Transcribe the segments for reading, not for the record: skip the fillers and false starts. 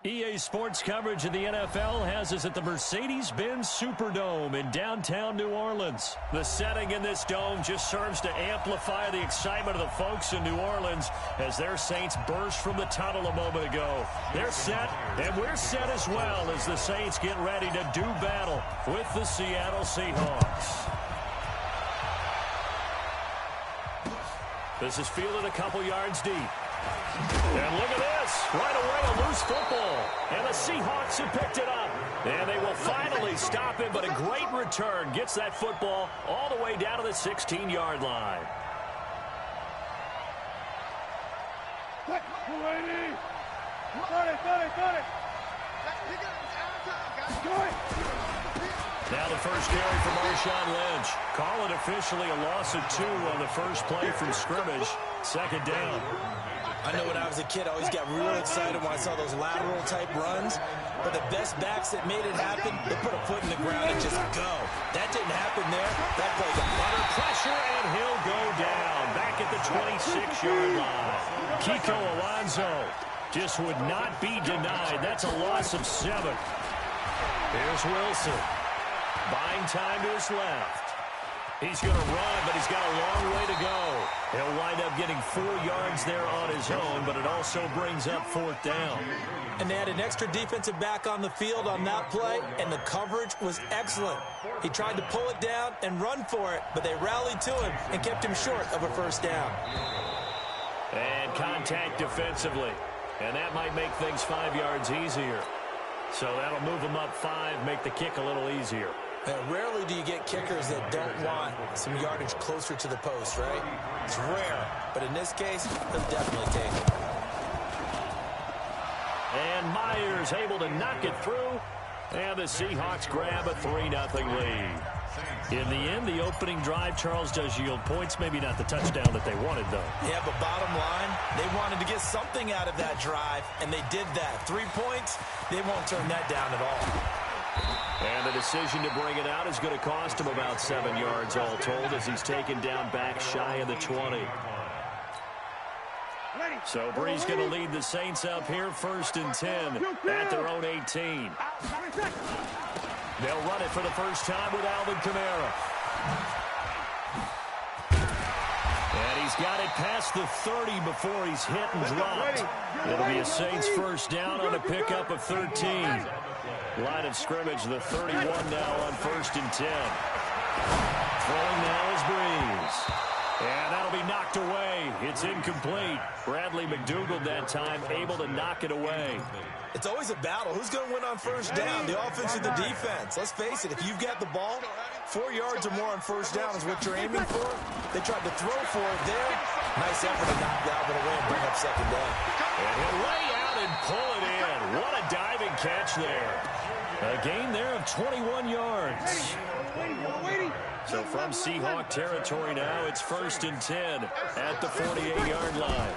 EA Sports coverage of the NFL has us at the Mercedes-Benz Superdome in downtown New Orleans. The setting in this dome just serves to amplify the excitement of the folks in New Orleans as their Saints burst from the tunnel a moment ago. They're set, and we're set as well as the Saints get ready to do battle with the Seattle Seahawks. This is fielded a couple yards deep. And look at this. Right away, a loose football. And the Seahawks have picked it up. And they will finally stop him, but a great return. Gets that football all the way down to the 16-yard line. Now the first carry for Marshawn Lynch. Call it officially a loss of 2 on the first play from scrimmage. Second down. I know when I was a kid, I always got real excited when I saw those lateral-type runs. But the best backs that made it happen, they put a foot in the ground and just go. That didn't happen there. That play got under pressure, and he'll go down. Back at the 26-yard line. Kiko Alonso just would not be denied. That's a loss of 7. Here's Wilson. Buying time to his left. He's going to run, but he's got a long way to go. He'll wind up getting 4 yards there on his own, but it also brings up 4th down. And they had an extra defensive back on the field on that play, and the coverage was excellent. He tried to pull it down and run for it, but they rallied to him and kept him short of a first down. And contact defensively. And that might make things 5 yards easier. So that'll move them up 5, make the kick a little easier. Rarely do you get kickers that don't want some yardage closer to the post, right? It's rare, but in this case, they'll definitely take it. And Myers able to knock it through, and the Seahawks grab a 3-0 lead. In the end, the opening drive, Charles, does yield points. Maybe not the touchdown that they wanted, though. Yeah, but bottom line, they wanted to get something out of that drive, and they did that. 3 points, they won't turn that down at all. And the decision to bring it out is going to cost him about 7 yards all told as he's taken down back shy of the 20. So Brees going to lead the Saints up here 1st and 10 at their own 18. They'll run it for the first time with Alvin Kamara. And he's got it past the 30 before he's hit and dropped. It'll be a Saints first down on a pickup of 13. Line of scrimmage, the 31 now on 1st and 10. Throwing now is Brees. And that'll be knocked away. It's incomplete. Bradley McDougald that time able to knock it away. It's always a battle. Who's going to win on first down, the offense or the defense? Let's face it, if you've got the ball, 4 yards or more on first down is what you're aiming for. They tried to throw for it there. Nice effort to knock Dalvin away and bring up second down. And he'll lay out and pull it in. What a diving catch there. A gain there of 21 yards. So from Seahawk territory now, it's 1st and 10 at the 48-yard line.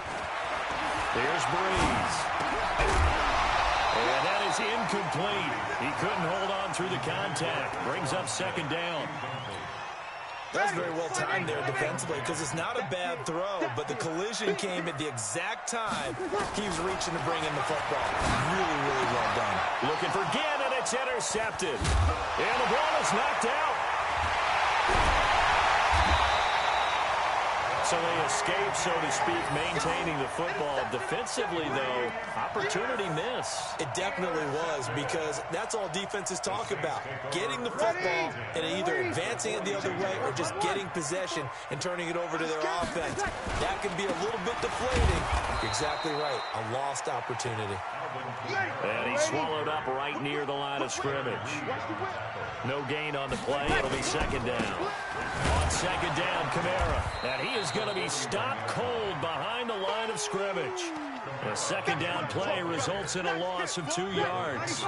There's Brees. And that is incomplete. He couldn't hold on through the contact. Brings up second down. That was very well timed there defensively because it's not a bad throw, but the collision came at the exact time he was reaching to bring in the football. Really, really well done. Looking for Gann, and it's intercepted. And the ball is knocked out. So they escape, so to speak, maintaining the football. Defensively, though, opportunity miss. It definitely was because that's all defenses talk about. Getting the football and either advancing it the other way or just getting possession and turning it over to their offense. That can be a little bit deflating. You're exactly right. A lost opportunity. And he's swallowed up right near the line of scrimmage. No gain on the play. It'll be second down. On second down, Kamara. And he is going to be stopped cold behind the line of scrimmage. A second down play results in a loss of 2 yards.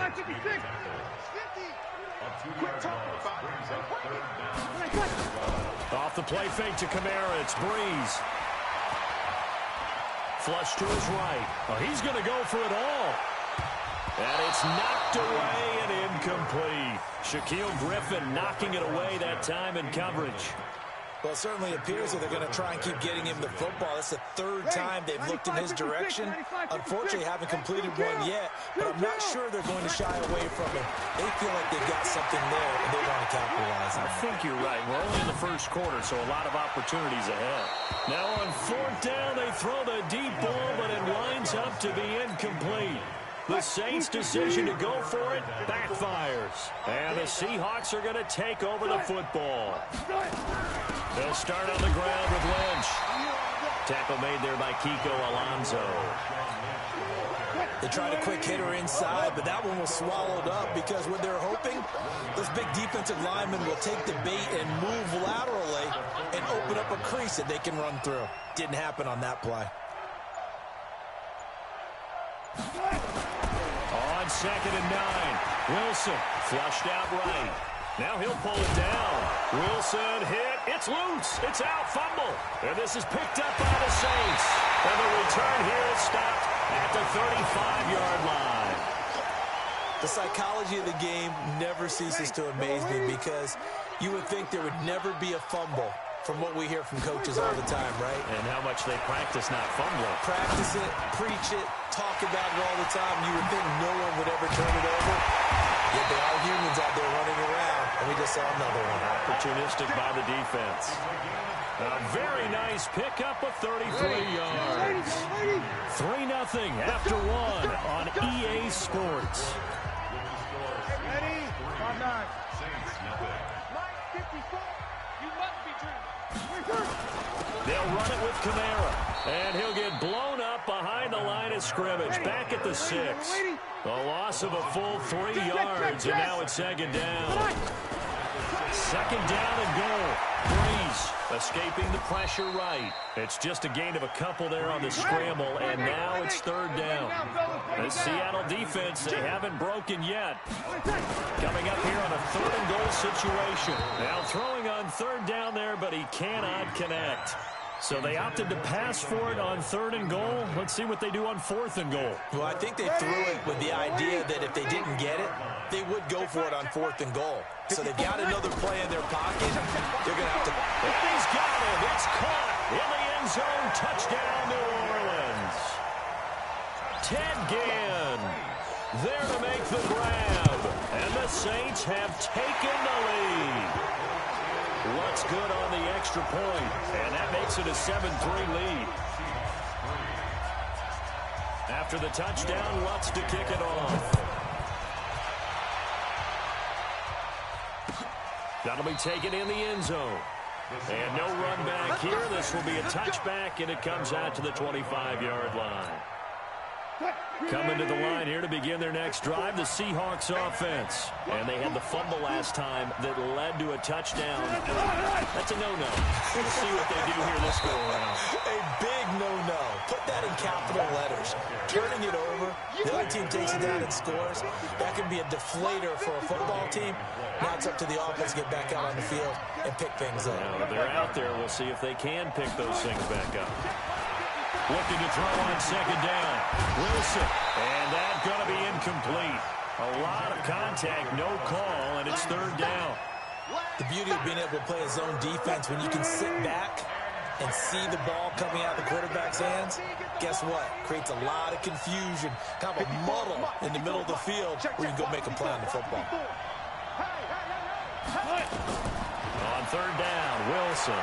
Off the play fake to Kamara. It's Brees. Flush to his right. Oh, he's going to go for it all. And it's knocked away and incomplete. Shaquille Griffin knocking it away that time in coverage. Well, it certainly appears that they're going to try and keep getting him the football. That's the third time they've looked in his direction. Unfortunately, haven't completed one yet, but I'm not sure they're going to shy away from him. They feel like they've got something there, and they want to capitalize on it. I think you're right. We're only in the first quarter, so a lot of opportunities ahead. Now on fourth down, they throw the deep ball, but it winds up to be incomplete. The Saints' decision to go for it backfires. And the Seahawks are going to take over the football. They'll start on the ground with Lynch. Tackle made there by Kiko Alonso. They tried a quick hitter inside, but that one was swallowed up because what they're hoping, those big defensive linemen will take the bait and move laterally and open up a crease that they can run through. Didn't happen on that play. On 2nd and 9, Wilson flushed out right. Now he'll pull it down. Wilson hit. It's loose. It's out. Fumble. And this is picked up by the Saints. And the return here is stopped at the 35-yard line. The psychology of the game never ceases to amaze me because you would think there would never be a fumble from what we hear from coaches all the time, right? And how much they practice not fumbling. Practice it, preach it, talk about it all the time. You would think no one would ever turn it over. Yet there are humans out there running around, and we just saw another one. Opportunistic by the defense. A very nice pickup of 33 yards. 3-0 after one on EA Sports. Ready? 5-9. They'll run it with Kamara, and he'll get blown up behind the line of scrimmage. Back at the 6. A loss of a full 3 yards, and now it's 2nd down. 2nd down and goal. Breeze escaping the pressure right. It's just a gain of a couple there on the scramble, and now it's 3rd down. The Seattle defense, they haven't broken yet. Coming up here on a 3rd and goal situation. Now throwing on 3rd down there, but he cannot connect. So they opted to pass for it on 3rd and goal. Let's see what they do on 4th and goal. Well, I think they threw it with the idea that if they didn't get it, they would go for it on 4th and goal. So they've got another play in their pocket. They're going to have to... And he's got it. It's caught in the end zone. Touchdown, New Orleans. Ted Ginn there to make the grab. And the Saints have taken the lead. What's good on the extra point? And that makes it a 7-3 lead. After the touchdown, Lutz to kick it off. That'll be taken in the end zone. And no run back here. This will be a touchback, and it comes out to the 25-yard line. Coming to the line here to begin their next drive, the Seahawks offense. And they had the fumble last time that led to a touchdown. That's a no-no. We'll see what they do here this go-around. A big no-no. Put that in capital letters. Turning it over, the other team takes it down and scores. That can be a deflator for a football team. Now it's up to the offense to get back out on the field and pick things up. Now, if they're out there, we'll see if they can pick those things back up. Looking to throw on 2nd down. Wilson. And that's going to be incomplete. A lot of contact, no call, and it's 3rd down. The beauty of being able to play a zone defense when you can sit back and see the ball coming out of the quarterback's hands, guess what? Creates a lot of confusion, kind of a muddle in the middle of the field where you can go make a play on the football. On 3rd down, Wilson.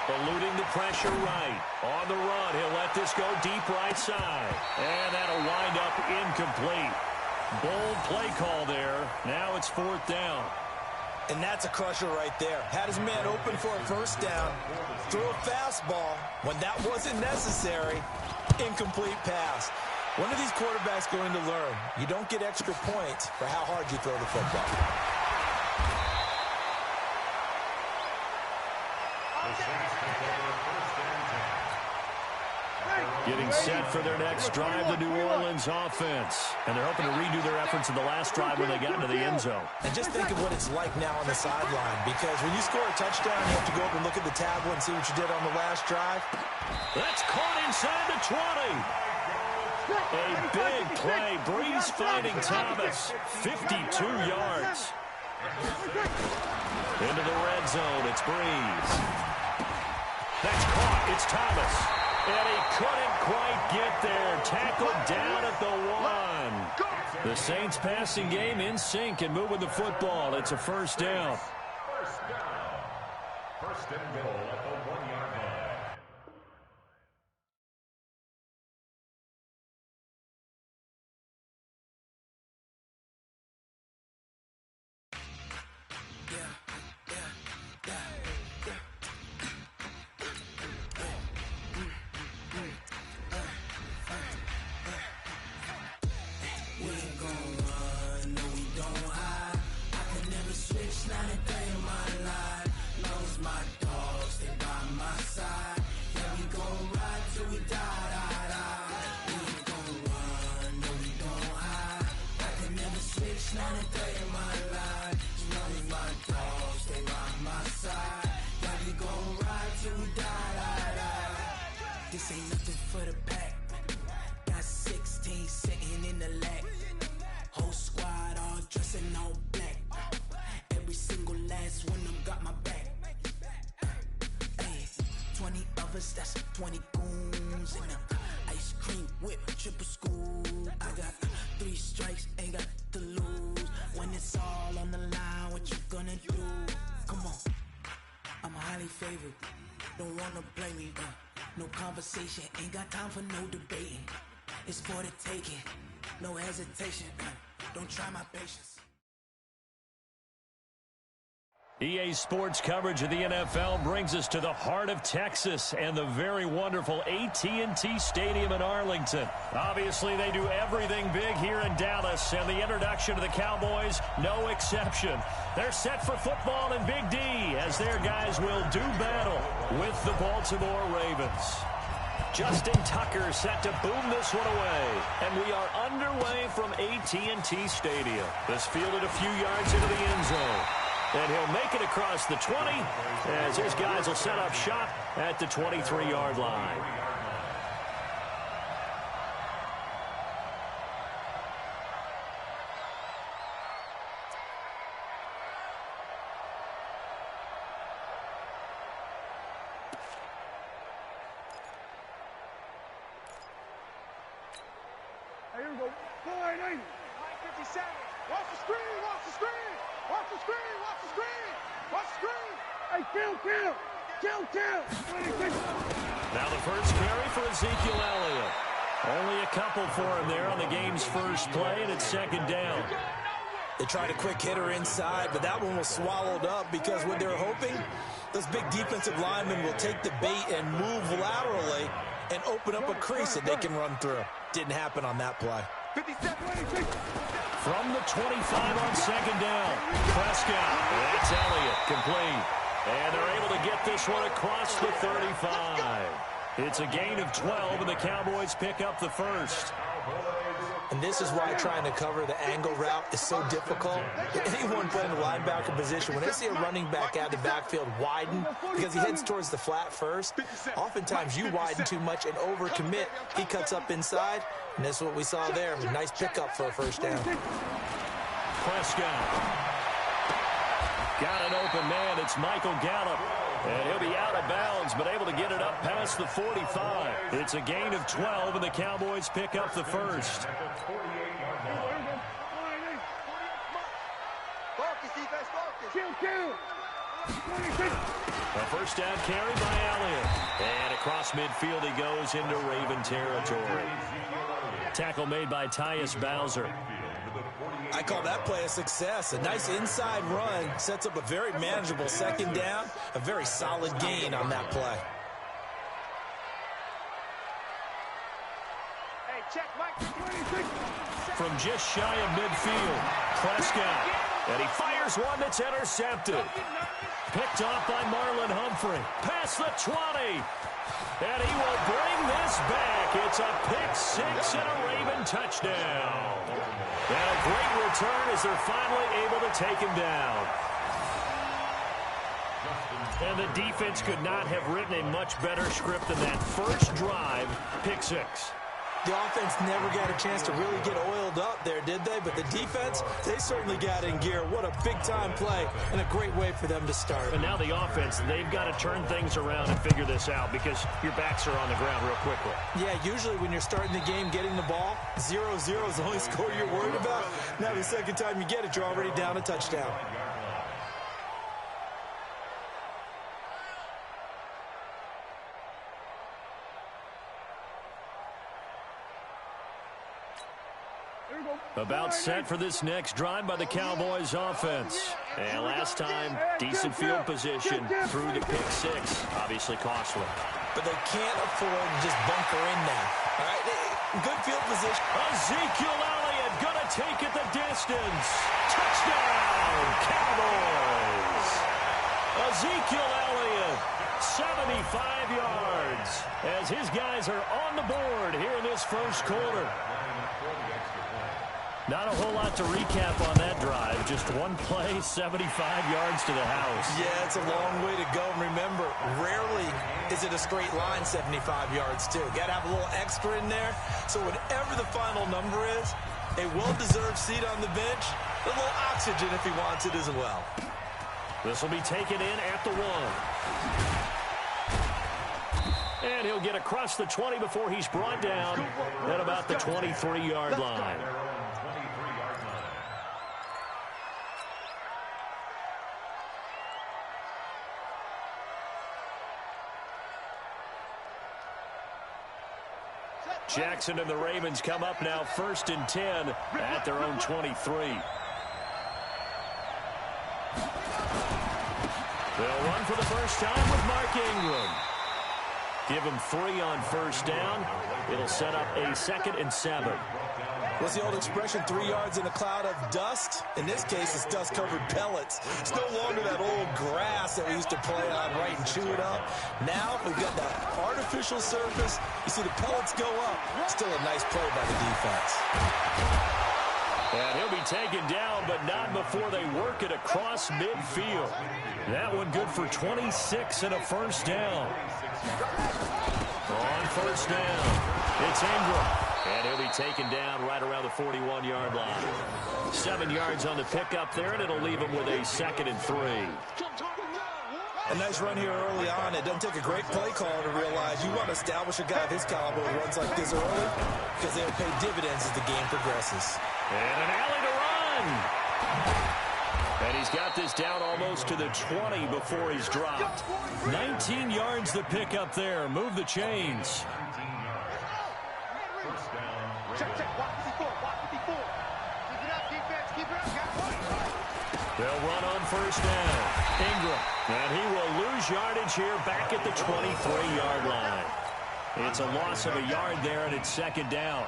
Eluding the pressure right. On the run, he'll let this go deep right side. And that'll wind up incomplete. Bold play call there. Now it's 4th down. And that's a crusher right there. Had his man open for a 1st down. Threw a fastball when that wasn't necessary. Incomplete pass. When are these quarterbacks going to learn? You don't get extra points for how hard you throw the football. Getting set for their next drive, the New Orleans offense. And they're hoping to redo their efforts in the last drive when they got into the end zone. And just think of what it's like now on the sideline, because when you score a touchdown, you have to go up and look at the tablet and see what you did on the last drive. That's caught inside the 20. A big play. Breeze finding Thomas. 52 yards. Into the red zone, it's Breeze. That's caught, it's Thomas. And he couldn't quite get there. Tackled down at the 1. The Saints passing game in sync and moving the football. It's a first down. First and goal at the 1-yard line. This ain't nothing for the pack. Got 16 sitting in the lap. Whole squad all dressing all black. Every single last one of them got my back. Hey, 20 of us, that's 20 goons. And ice cream whip, triple scoop. I got 3 strikes, ain't got to lose. When it's all on the line, what you gonna do? Come on, I'm highly favored. Don't wanna play me, no conversation, ain't got time for no debating. It's for the taking, no hesitation. Don't try my patience. EA Sports coverage of the NFL brings us to the heart of Texas and the very wonderful AT&T Stadium in Arlington. Obviously, they do everything big here in Dallas, and the introduction to the Cowboys, no exception. They're set for football in Big D as their guys will do battle with the Baltimore Ravens. Justin Tucker set to boom this one away, and we are underway from AT&T Stadium. This fielded a few yards into the end zone. And he'll make it across the 20 as his guys will set up shop at the 23-yard line. Here we go. Go ahead, 80. 57. Watch the screen, watch the screen. Watch the screen, watch the screen. Watch the screen. Hey, kill. Now the first carry for Ezekiel Elliott. Only a couple for him there on the game's first play, and it's second down. They tried a quick hitter inside, but that one was swallowed up because what they're hoping, those big defensive linemen will take the bait and move laterally and open up a crease that they can run through. Didn't happen on that play. 57. From the 25 on second down, Prescott. That's Elliott, complete. And they're able to get this one across the 35. It's a gain of 12, and the Cowboys pick up the first. And this is why trying to cover the angle route is so difficult. Anyone playing the linebacker position, when they see a running back out of the backfield widen because he heads towards the flat first, oftentimes you widen too much and overcommit. He cuts up inside, and that's what we saw there. A nice pickup for a first down. Prescott. Got an open man. It's Michael Gallup. And he'll be out of bounds, but able to get it up past the 45. It's a gain of 12, and the Cowboys pick up the first. A first down carry by Elliott. And across midfield he goes into Raven territory. Tackle made by Tyus Bowser. I call that play a success. A nice inside run sets up a very manageable second down. A very solid gain on that play. Hey, check Mike. From just shy of midfield, Prescott. And he fires one that's intercepted. Picked off by Marlon Humphrey. Past the 20. And he will bring this back. It's a pick six and a Raven touchdown. And a great return as they're finally able to take him down. And the defense could not have written a much better script than that first drive, pick six. The offense never got a chance to really get oiled up. out there, did they? But the defense, they certainly got in gear. What a big-time play and a great way for them to start. And now the offense, they've got to turn things around and figure this out because your backs are on the ground real quickly. Yeah, usually when you're starting the game getting the ball, 0-0 is the only score you're worried about. Now the second time you get it, you're already down a touchdown. About set for this next drive by the Cowboys offense. And last time, decent field position through the pick six. Obviously costly. But they can't afford to just bunker in now. All right, good field position. Ezekiel Elliott going to take it the distance. Touchdown, Cowboys. Ezekiel Elliott, 75 yards. As his guys are on the board here in this first quarter. Not a whole lot to recap on that drive. Just one play, 75 yards to the house. Yeah, it's a long way to go. And remember, rarely is it a straight line 75 yards, too. Got to have a little extra in there. So whatever the final number is, a well-deserved seat on the bench, a little oxygen if he wants it as well. This will be taken in at the 1. And he'll get across the 20 before he's brought down at about the 23-yard line. Jackson and the Ravens come up now 1st and 10 at their own 23. They'll run for the first time with Mark Ingram. Give him 3 on first down. It'll set up a 2nd and 7. What's the old expression, 3 yards in a cloud of dust? In this case, it's dust-covered pellets. It's no longer that old grass that we used to play on, right, and chew it up. Now we've got the artificial surface. You see the pellets go up. Still a nice play by the defense. And he'll be taken down, but not before they work it across midfield. That one good for 26 and a first down. On first down, it's Ingram. And he'll be taken down right around the 41-yard line. 7 yards on the pickup there, and it'll leave him with a 2nd and 3. A nice run here early on. It doesn't take a great play caller to realize you want to establish a guy of his caliber who runs like this early because they'll pay dividends as the game progresses. And an alley to run. And he's got this down almost to the 20 before he's dropped. 19 yards the pickup there. Move the chains. They'll run on first down. Ingram. And he will lose yardage here back at the 23-yard line. It's a loss of a yard there, and it's 2nd down.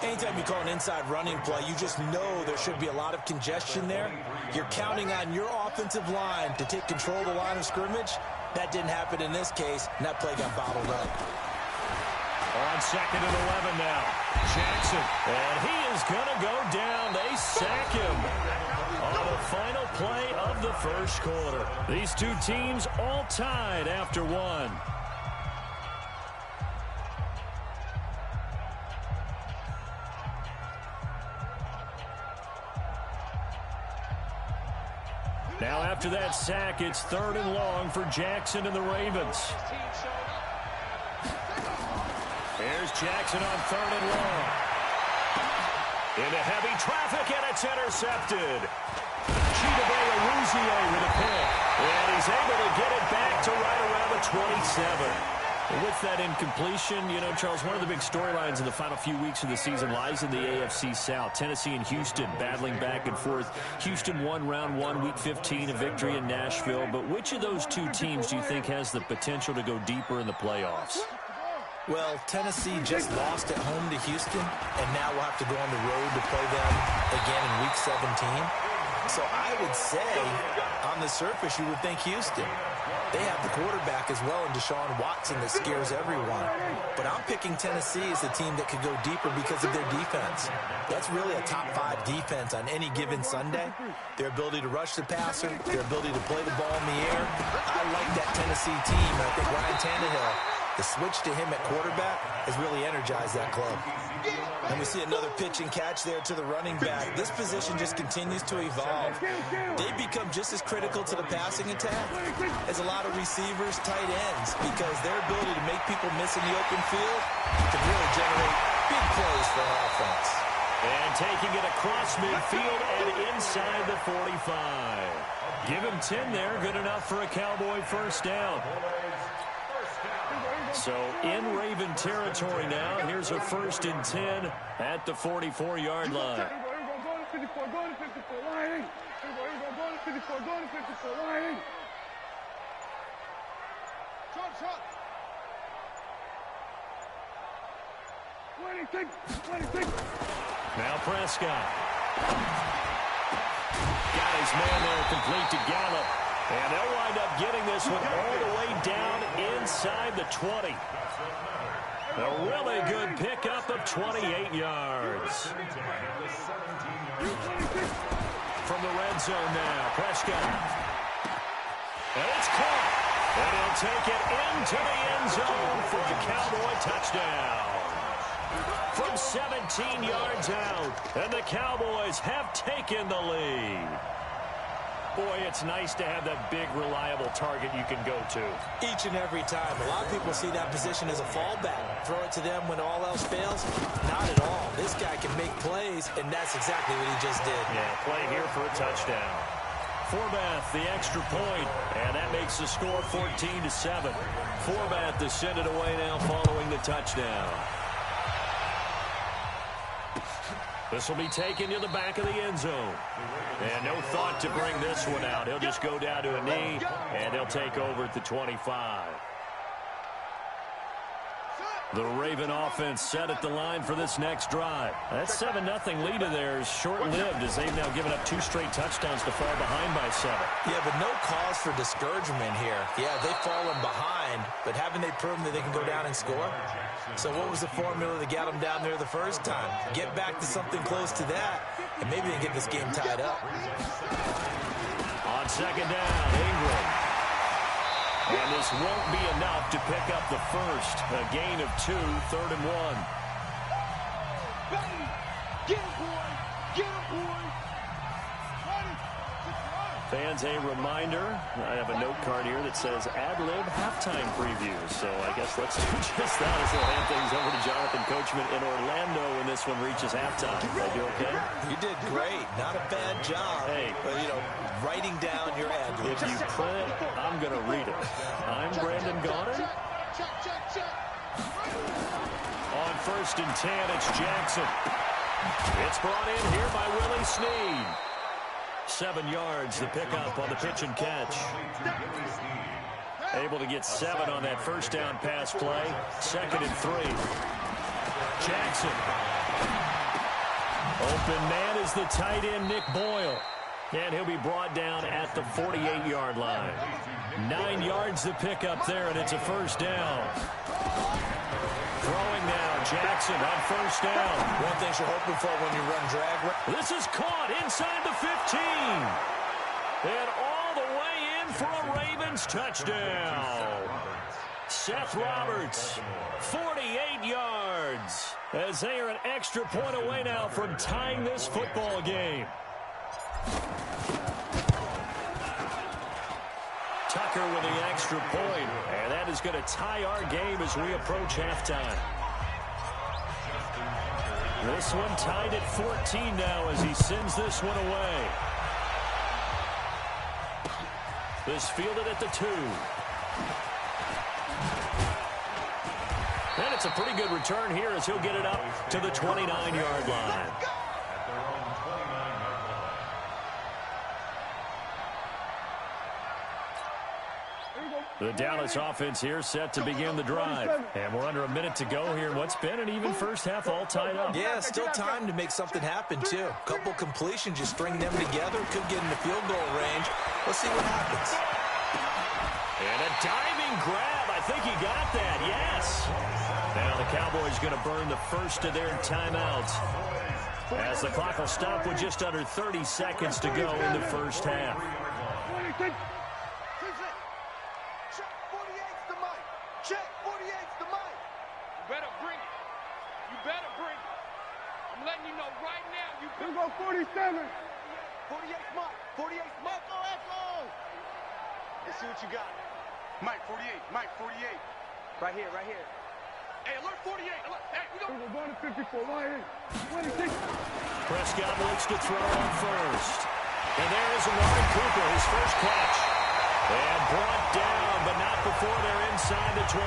Anytime you call an inside running play, you just know there should be a lot of congestion there. You're counting on your offensive line to take control of the line of scrimmage. That didn't happen in this case, and that play got bottled up. On 2nd and 11 now. Jackson. And he is going to go down. They sack him on the final play of the first quarter. These two teams all tied after 1. Now after that sack, it's 3rd and long for Jackson and the Ravens. Here's Jackson on 3rd and long. Into heavy traffic, and it's intercepted. Chidobe Awuzie with a pick. And he's able to get it back to right around the 27. With that incompletion, you know, Charles, one of the big storylines in the final few weeks of the season lies in the AFC South. Tennessee and Houston battling back and forth. Houston won round 1, week 15, a victory in Nashville. But which of those two teams do you think has the potential to go deeper in the playoffs? Well, Tennessee just lost at home to Houston, and now we'll have to go on the road to play them again in week 17. So I would say, on the surface, you would think Houston. They have the quarterback as well in Deshaun Watson that scares everyone. But I'm picking Tennessee as the team that could go deeper because of their defense. That's really a top 5 defense on any given Sunday. Their ability to rush the passer, their ability to play the ball in the air. I like that Tennessee team, and I think Ryan Tannehill The switch to him at quarterback has really energized that club. And we see another pitch and catch there to the running back. This position just continues to evolve. They become just as critical to the passing attack as a lot of receivers, tight ends, because their ability to make people miss in the open field can really generate big plays for our offense. And taking it across midfield and inside the 45. Give him 10 there. Good enough for a Cowboy first down. So in Raven territory now. Here's a 1st and 10 at the 44-yard line. Now Prescott. Got his man there, complete to Gallup. And they'll wind up getting this one all the way down inside the 20. A really good pickup of 28 yards. From the red zone now, Prescott. And it's caught. And he'll take it into the end zone for a Cowboy touchdown. From 17 yards out, and the Cowboys have taken the lead. Boy, it's nice to have that big, reliable target you can go to. Each and every time. A lot of people see that position as a fallback. Throw it to them when all else fails. Not at all. This guy can make plays, and that's exactly what he just did. Yeah, play here for a touchdown. Forbath, the extra point, and that makes the score 14-7. Forbath to send it away now following the touchdown. This will be taken to the back of the end zone. And no thought to bring this one out. He'll just go down to a knee, and he'll take over at the 25. The Raven offense set at the line for this next drive. That 7-0 lead of theirs short-lived as they've now given up 2 straight touchdowns to fall behind by 7. Yeah, but no cause for discouragement here. Yeah, they've fallen behind, but haven't they proven that they can go down and score? So what was the formula that got them down there the first time? Get back to something close to that, and maybe they get this game tied up. On second down, Ingram. And this won't be enough to pick up the first. A gain of 2, 3rd and 1. Get him, boy! Get him, boy! Fans, a reminder, I have a note card here that says ad-lib halftime preview. So I guess let's do just that as we'll hand things over to Jonathan Coachman in Orlando when this one reaches halftime. Did I do okay? You did great. Not a bad job. Hey. But, you know, writing down your ad-lib. If you print it, I'm going to read it. I'm Brandon Gaudin. On 1st and 10, it's Jackson. It's brought in here by Willie Snead. 7 yards, the pickup on the pitch and catch. Able to get 7 on that first down pass play. 2nd and 3. Jackson. Open man is the tight end, Nick Boyle. And he'll be brought down at the 48-yard line. 9 yards the pickup there, and it's a first down. Throwing now, Jackson on first down. One thing you're hoping for when you run drag. This is caught inside the 15. And all the way in for a Ravens touchdown. Seth Roberts, 48 yards. As they are an extra point away now from tying this football game. Tucker with the extra point, and that is going to tie our game as we approach halftime. This one tied at 14 now as he sends this one away. This fielded at the 2. And it's a pretty good return here as he'll get it up to the 29-yard line. The Dallas offense here set to begin the drive. And we're under a minute to go here in what's been an even first half all tied up. Yeah, still time to make something happen, too. A couple completions, you string them together, could get into field goal range. Let's see what happens. And a diving grab. I think he got that, yes. Now the Cowboys going to burn the first of their timeouts as the clock will stop with just under 30 seconds to go in the first half. Check 48's the mic. Check 48's better bring it. I'm letting you know right now. You go 47. 48 Mike. 48 Mike. Echo. Let's see what you got. Mike 48. Mike 48. Right here. Right here. Hey, alert 48. Alert. Hey, we go. We're going to 54. Right here. 26. Prescott looks to throw on first. And there is Amari Cooper, his first catch. And brought down, but not before they're inside the 25.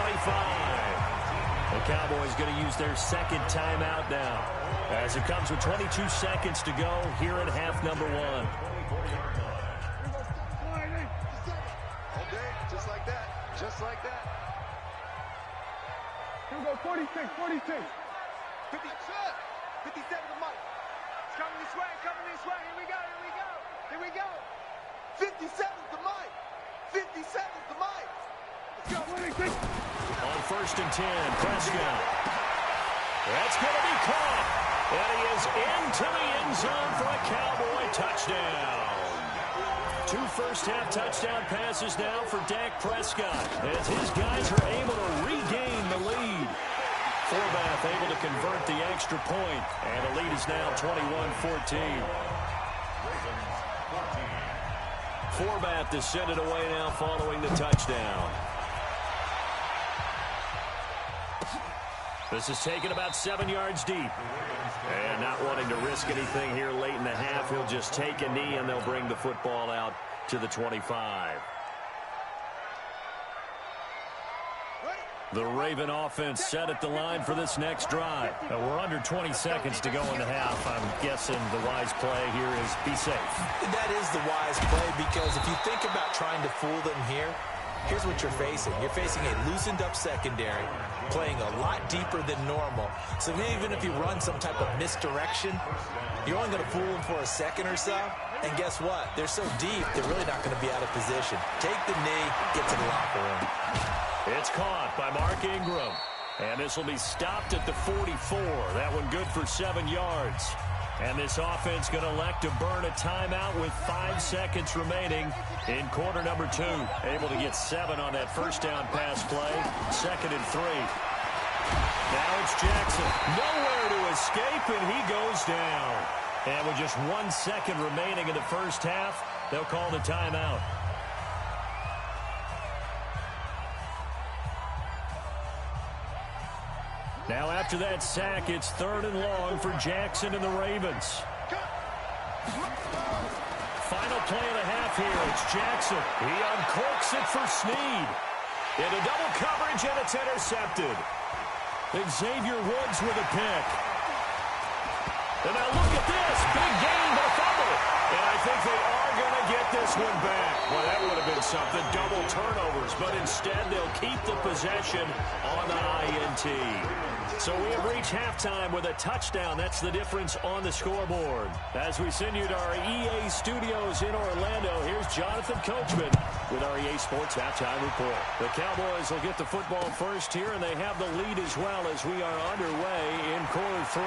The Cowboys going to use their second timeout now, as it comes with 22 seconds to go here in half number 1. Okay, just like that. Just like that. Here we go, 46, 46. 57 to Mike. It's coming this way, coming this way. Here we go, here we go. Here we go. 57 to Mike. 57 to Mike. Let's go, 26. On first and 10, Prescott. That's going to be caught. And he is into the end zone for a Cowboy touchdown. 2 first-half touchdown passes now for Dak Prescott, as his guys are able to regain the lead. Forbath able to convert the extra point, and the lead is now 21-14. Forbath to send it away now following the touchdown. This is taken about 7 yards deep. And not wanting to risk anything here late in the half, he'll just take a knee and they'll bring the football out to the 25. The Raven offense set at the line for this next drive. We're under 20 seconds to go in the half. I'm guessing the wise play here is be safe. That is the wise play, because if you think about trying to fool them here, here's what you're facing. You're facing a loosened up secondary, playing a lot deeper than normal. So even if you run some type of misdirection, you're only going to fool them for a second or so. And guess what? They're so deep, they're really not going to be out of position. Take the knee, get to the locker room. It's caught by Mark Ingram. And this will be stopped at the 44. That one good for 7 yards. And this offense going to elect to burn a timeout with 5 seconds remaining in quarter number 2. Able to get 7 on that first down pass play. 2nd and 3. Now it's Jackson. Nowhere to escape, and he goes down. And with just 1 second remaining in the first half, they'll call the timeout. Now after that sack, it's 3rd and long for Jackson and the Ravens. Final play of the half here. It's Jackson. He uncorks it for Snead. Into double coverage, and it's intercepted. Xavier Woods with a pick. And now look at this. Big gain, but a fumble. And I think they are going to get this one back. Well, that would have been something. Double turnovers. But instead, they'll keep the possession on the INT. So we have reached halftime with a touchdown. That's the difference on the scoreboard. As we send you to our EA studios in Orlando, here's Jonathan Coachman with our EA Sports Halftime Report. The Cowboys will get the football first here, and they have the lead as well as we are underway in quarter 3.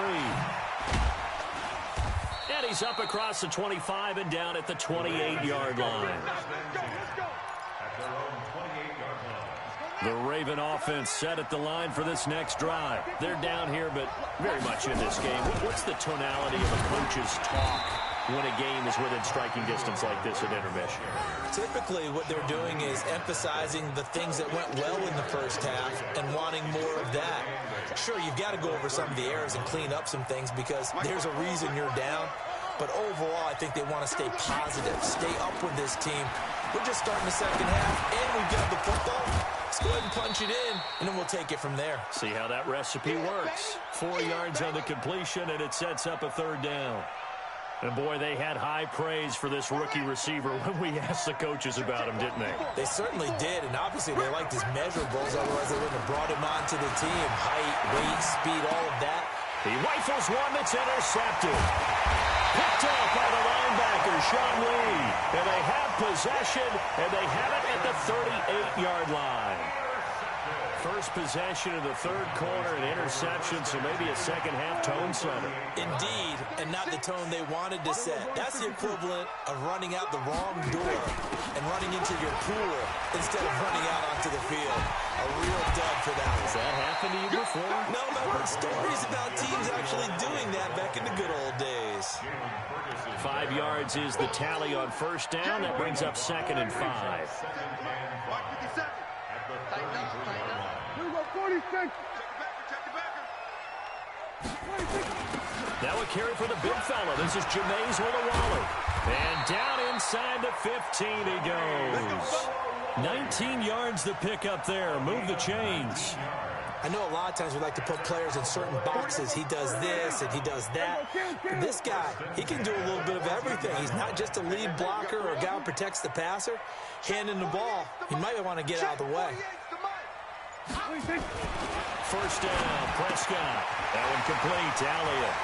And he's up across the 25 and down at the 28-yard line. The Raven offense set at the line for this next drive. They're down here, but very much in this game. What's the tonality of a coach's talk when a game is within striking distance like this at intermission? Typically, what they're doing is emphasizing the things that went well in the first half and wanting more of that. Sure, you've got to go over some of the errors and clean up some things because there's a reason you're down. But overall, I think they want to stay positive, stay up with this team. We're just starting the second half, and we've got the football. Let's go ahead and punch it in, and then we'll take it from there. See how that recipe works. 4 yards on the completion, and it sets up a 3rd down. And, boy, they had high praise for this rookie receiver when we asked the coaches about him, didn't they? They certainly did, and obviously they liked his measurables. Otherwise, they wouldn't have brought him onto the team. Height, weight, speed, all of that. He rifles one that's intercepted. Picked up by the linebacker, Sean Lee. And they have possession, and they have it at the 38-yard line. First possession of the 3rd quarter, an interception, so maybe a second-half tone setter. Indeed, and not the tone they wanted to set. That's the equivalent of running out the wrong door and running into your pool instead of running out onto the field. A real dud for that one. Has that happened to you before? No, but I've heard stories about teams actually doing that back in the good old days. 5 yards is the tally on first down. That brings up 2nd and 5. Mark 57. Tighten up, tighten up. Here we go, 46. Check the backer. Now a carry for the big fella. This is Jameis Winston. And down inside the 15 he goes. 19 yards the pick up there. Move the chains. I know a lot of times we like to put players in certain boxes. He does this and he does that. This guy, he can do a little bit of everything. He's not just a lead blocker or a guy who protects the passer. Handing the ball, he might want to get out of the way. First down, Prescott. That one complete to Elliott.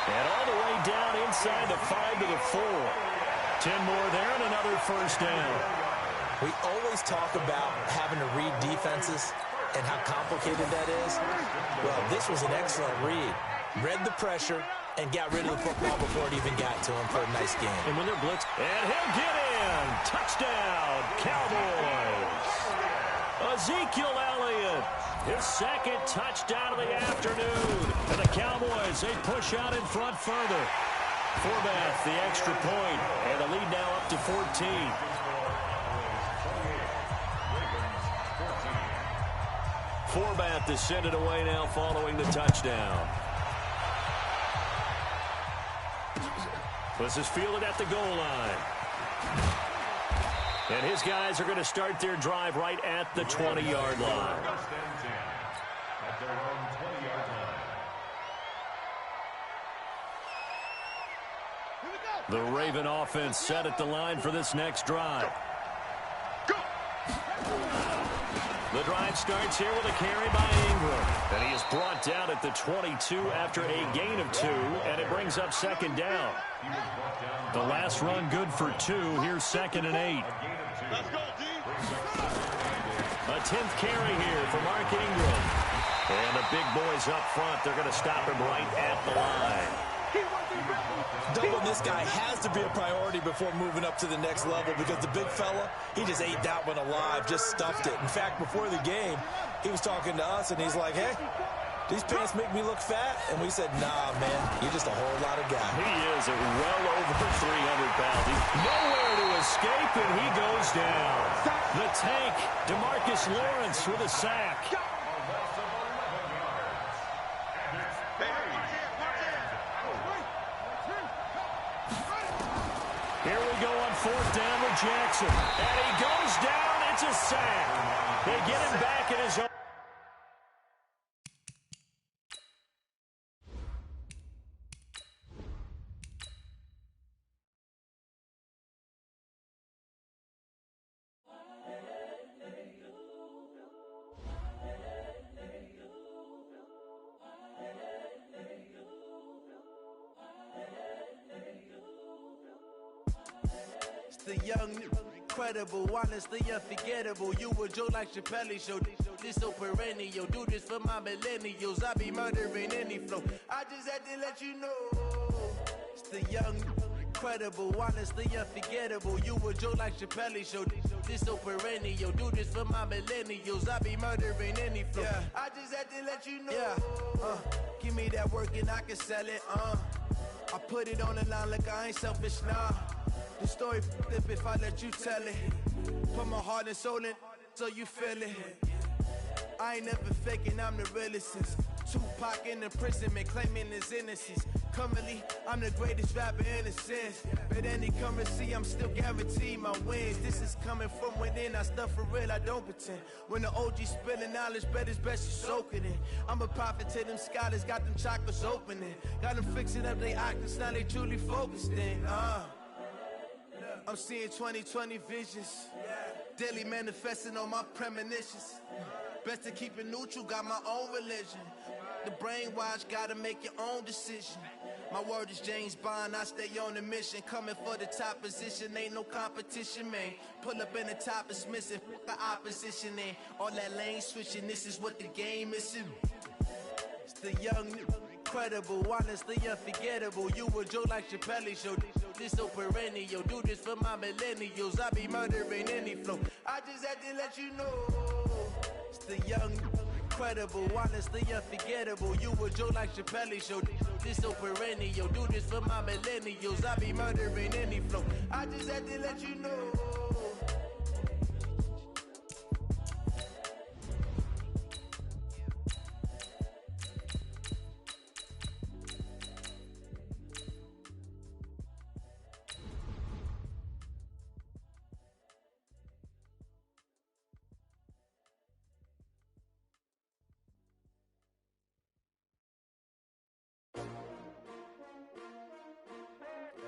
And all the way down inside the 5 to the 4. 10 more there and another first down. We always talk about having to read defenses and how complicated that is. Well, this was an excellent read. Read the pressure and got rid of the football before it even got to him for a nice game. And when they're blitzed, and he'll get in. Touchdown, Cowboys. Ezekiel Elliott, his 2nd touchdown of the afternoon. And the Cowboys, they push out in front further. Forbath, the extra point, and the lead now up to 14. Forbath to send it away now following the touchdown. This is fielded at the goal line. And his guys are going to start their drive right at the 20-yard line. The Raven offense set at the line for this next drive. The drive starts here with a carry by Ingram. And he is brought down at the 22 after a gain of 2, and it brings up 2nd down. The last run good for 2. Here's 2nd and 8. Let's go, D. A 10th carry here for Mark Ingram. And the big boys up front, they're going to stop him right at the line. Doubling this guy has to be a priority before moving up to the next level because the big fella, he just ate that one alive, just stuffed it. In fact, before the game, he was talking to us, and he's like, hey, these pants make me look fat? And we said, nah, man, you're just a whole lot of guy. He is at well over 300 pounds. He's nowhere to escape, and he goes down. The tank, DeMarcus Lawrence with a sack. Here we go on 4th down with Jackson. And he goes down. It's a sack. They get him back in his own. The young, incredible, honestly unforgettable. You a Joe like Chappelle show. This so perennial. Do this for my millennials. I be murdering any flow. I just had to let you know. It's the young, incredible, honestly unforgettable. You a Joe like Chappelle show. This so perennial. Do this for my millennials. I be murdering any flow. Yeah. I just had to let you know. Yeah. Give me that work and I can sell it. I put it on the line like I ain't selfish, nah. The story flip if I let you tell it. Put my heart and soul in so you feel it. I ain't never faking, I'm the realest since Tupac in the prison, man, claiming his innocence. Currently, I'm the greatest rapper in a sense. But any currency, I'm still guaranteed my wins. This is coming from within, I stuff for real, I don't pretend. When the OG spilling knowledge, bet it's best you soak it in. I'm a prophet to them scholars, got them chakras opening. Got them fixing up they octaves, now they truly focused in. I'm seeing 2020 visions. Daily manifesting on my premonitions. Best to keep it neutral, got my own religion. The brainwash, gotta make your own decision. My word is James Bond, I stay on the mission. Coming for the top position, ain't no competition, man. Pull up in the top, it's missing, the opposition in. All that lane switching, this is what the game is. It's the young, incredible, honestly unforgettable. You a Joe like Chappelle show. This so perennial. Do this for my millennials. I be murdering any flow. I just had to let you know. It's the young, incredible, honestly unforgettable. You a Joe like Chappelle show. This so perennial. Do this for my millennials. I be murdering any flow. I just had to let you know.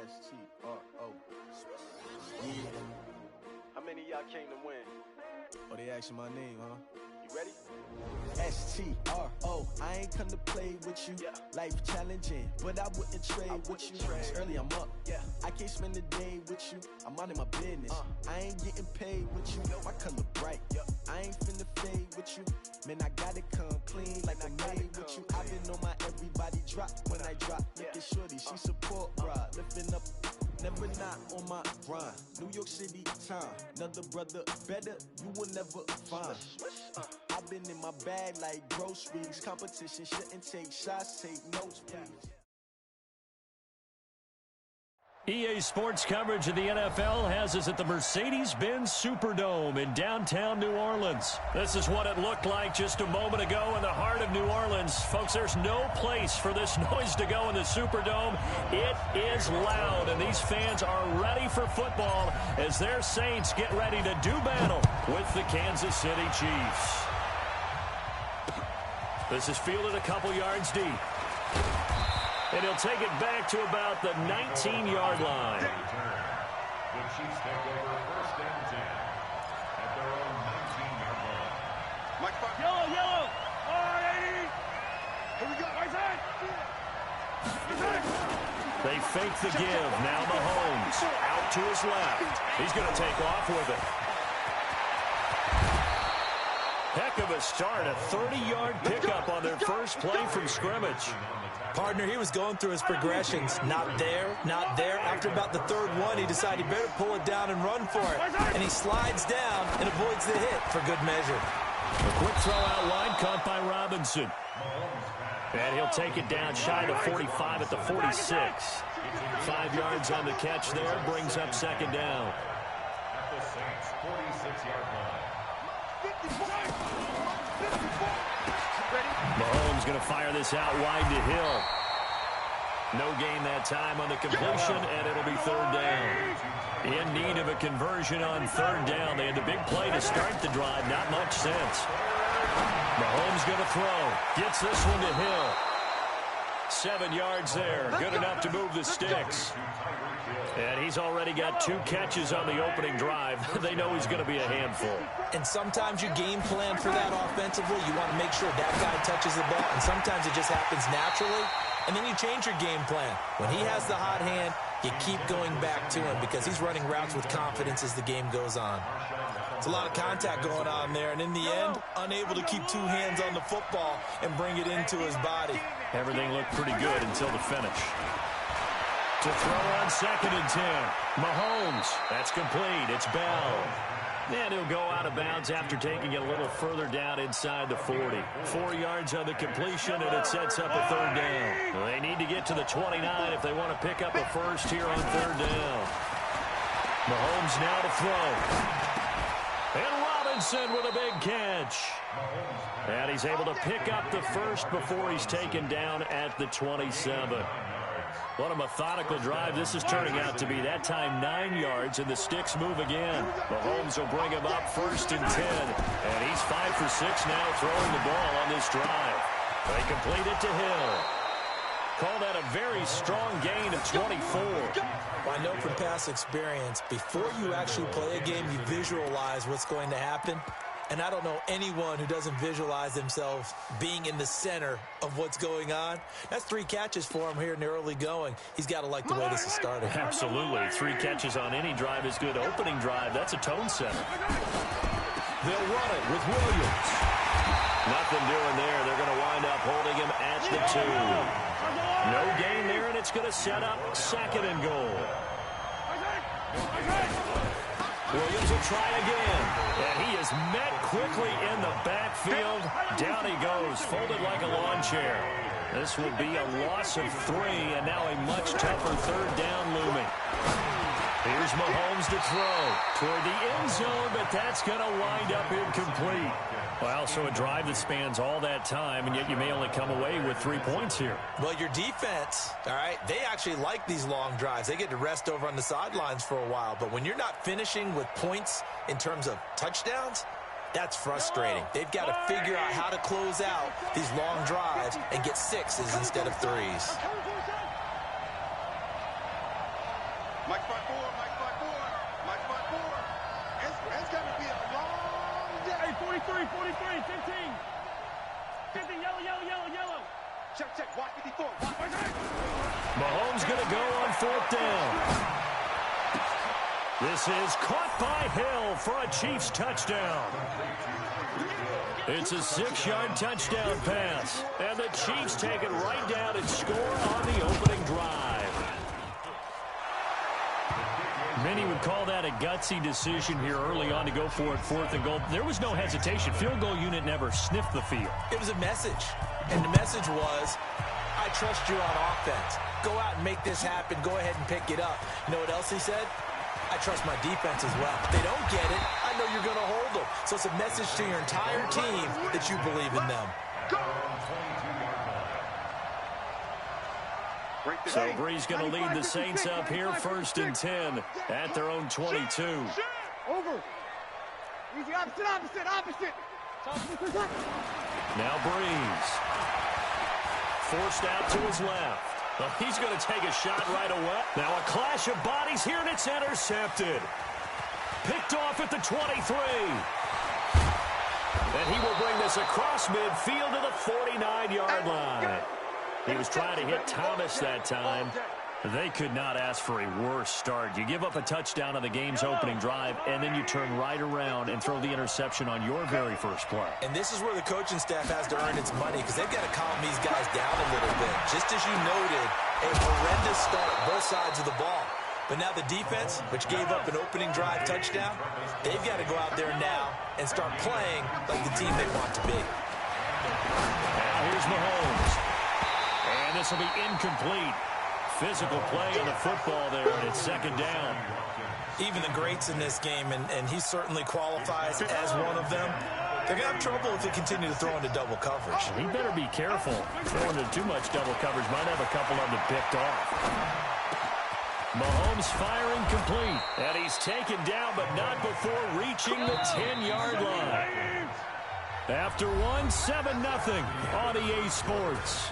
S-T-R-O. Yeah. How many of y'all came to win? Oh, they asking my name, huh? You ready? S-T-R-O. I ain't come to play with you. Yeah. Life challenging, but I wouldn't trade with you. It's early, I'm up. Yeah. I can't spend the day with you. I'm out in my business. I ain't getting paid with you. My color bright. I ain't finna fade with you. Man, I gotta come clean like I'm made with you. I've been on my everybody drop when I drop. Look at shorty, she support ride. Lifting up, never not on my grind. New York City time. Another brother better, you will never find. I've been in my bag like groceries. Competition shouldn't take shots, take notes, please. EA Sports coverage of the NFL has us at the Mercedes-Benz Superdome in downtown New Orleans. This is what it looked like just a moment ago in the heart of New Orleans. Folks, there's no place for this noise to go in the Superdome. It is loud, and these fans are ready for football as their Saints get ready to do battle with the Kansas City Chiefs. This is fielded a couple yards deep. And he'll take it back to about the 19-yard line. The Chiefs take over first and 10 at their own 19-yard line. Mike, Yellow. All right, here we go. Right side. They fake the give. Now Mahomes out to his left. He's going to take off with it. Heck of a start. A 30-yard pickup on their first play from scrimmage. Partner, he was going through his progressions. Not there, not there. After about the third one, he decided he better pull it down and run for it. And he slides down and avoids the hit for good measure. A quick throw out wide caught by Robinson. And he'll take it down shy of the 45 at the 46. 5 yards on the catch there. Brings up second down. At the Saints' 46-yard line. Mahomes going to fire this out wide to Hill. No gain that time on the completion, and it'll be third down. In need of a conversion on third down. They had the big play to start the drive. Not much sense. Mahomes going to throw. Gets this one to Hill. 7 yards there. Good enough to move the sticks. And he's already got 2 catches on the opening drive. They know he's going to be a handful. And sometimes you game plan for that offensively. You want to make sure that guy touches the ball, and sometimes it just happens naturally. And then you change your game plan. When he has the hot hand, you keep going back to him because he's running routes with confidence as the game goes on. It's a lot of contact going on there, and in the end, unable to keep 2 hands on the football and bring it into his body. Everything looked pretty good until the finish. To throw on second and 10. Mahomes. That's complete. It's Bell. And he'll go out of bounds after taking it a little further down inside the 40. 4 yards on the completion, and it sets up a third down. They need to get to the 29 if they want to pick up a first here on third down. Mahomes now to throw. And Robinson with a big catch. And he's able to pick up the first before he's taken down at the 27. What a methodical drive this is turning out to be. That time 9 yards, and the sticks move again. Mahomes will bring him up first and 10. And he's 5 for 6 now throwing the ball on this drive. They complete it to Hill. Call that a very strong gain of 24. Well, I know from past experience, before you actually play a game, you visualize what's going to happen. And I don't know anyone who doesn't visualize themselves being in the center of what's going on. That's 3 catches for him here in the early going. He's got to like the way this is starting. Absolutely. 3 catches on any drive is good. Opening drive, that's a tone setter. They'll run it with Williams. Nothing doing there. They're going to wind up holding him at the 2. No gain there, and it's going to set up second and goal. Williams will try again. And he is met quickly in the backfield. Down he goes, folded like a lawn chair. This will be a loss of 3, and now a much tougher third down looming. Here's Mahomes to throw toward the end zone, but that's going to wind up incomplete. Well, so a drive that spans all that time, and yet you may only come away with 3 points here. Well, your defense, all right, they actually like these long drives. They get to rest over on the sidelines for a while, but when you're not finishing with points in terms of touchdowns, that's frustrating. They've got to figure out how to close out these long drives and get 6s instead of 3s. Mike spot 4, Mike spot 4, Mike spot 4. It's going to be a long day. 43, 43, 15. 15, yellow. Check, watch 54. Mahomes going to go on 4th down. This is caught by Hill for a Chiefs touchdown. It's a 6-yard touchdown pass. And the Chiefs take it right down and score on the opening drive. Many would call that a gutsy decision here early on to go for it 4th and goal. There was no hesitation. Field goal unit never sniffed the field. It was a message, and the message was, I trust you on offense. Go out and make this happen. Go ahead and pick it up. You know what else he said? I trust my defense as well. If they don't get it, I know you're going to hold them. So it's a message to your entire team that you believe in them. So Brees going to lead the Saints up here 1st and 10 at their own 22. Over. Easy, opposite. Now Brees. Forced out to his left. Well, he's going to take a shot right away. Now a clash of bodies here, and it's intercepted. Picked off at the 23. And he will bring this across midfield to the 49-yard line. He was trying to hit Thomas that time. They could not ask for a worse start. You give up a touchdown on the game's opening drive, and then you turn right around and throw the interception on your very first play. And this is where the coaching staff has to earn its money, because they've got to calm these guys down a little bit. Just as you noted, a horrendous start, both sides of the ball. But now the defense, which gave up an opening drive touchdown, they've got to go out there now and start playing like the team they want to be. Now here's Mahomes. And this will be incomplete. Physical play on the football there, and it's 2nd down. Even the greats in this game, and he certainly qualifies as one of them, they're going to have trouble if they continue to throw into double coverage. He better be careful. Throwing into too much double coverage might have a couple of them picked off. Mahomes firing complete. And he's taken down, but not before reaching the 10-yard line. After 7-0 on EA Sports.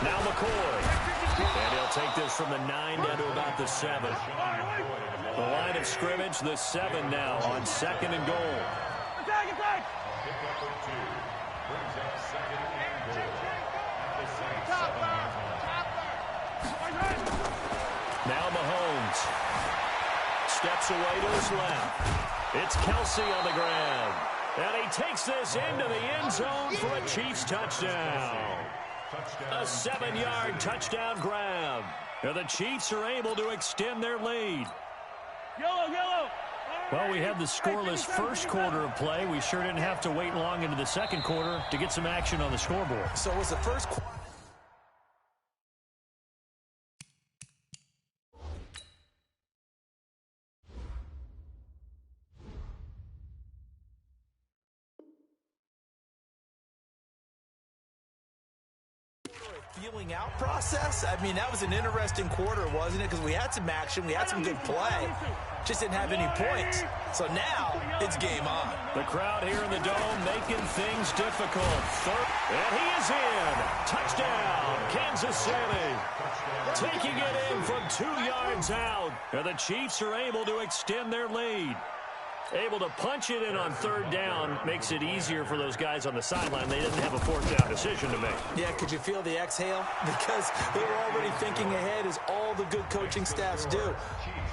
Now McCoy. And he'll take this from the 9 down to about the 7. The line of scrimmage, the 7 now on 2nd and goal. Attack! Now Mahomes steps away to his left. It's Kelsey on the ground. And he takes this into the end zone for a Chiefs touchdown. A 7-yard touchdown grab. And the Chiefs are able to extend their lead. Yellow. Well, we had the scoreless first quarter of play. We sure didn't have to wait long into the second quarter to get some action on the scoreboard. So was the first quarter. Feeling out process? I mean, that was an interesting quarter, wasn't it? Because we had some action, we had some good play, just didn't have any points. So now it's game on. The crowd here in the dome making things difficult. And he is in. Touchdown, Kansas City. Taking it in from 2 yards out. And the Chiefs are able to extend their lead. Able to punch it in on 3rd down makes it easier for those guys on the sideline. They didn't have a 4th down decision to make. Yeah, could you feel the exhale? Because they were already thinking ahead, as all the good coaching staffs do.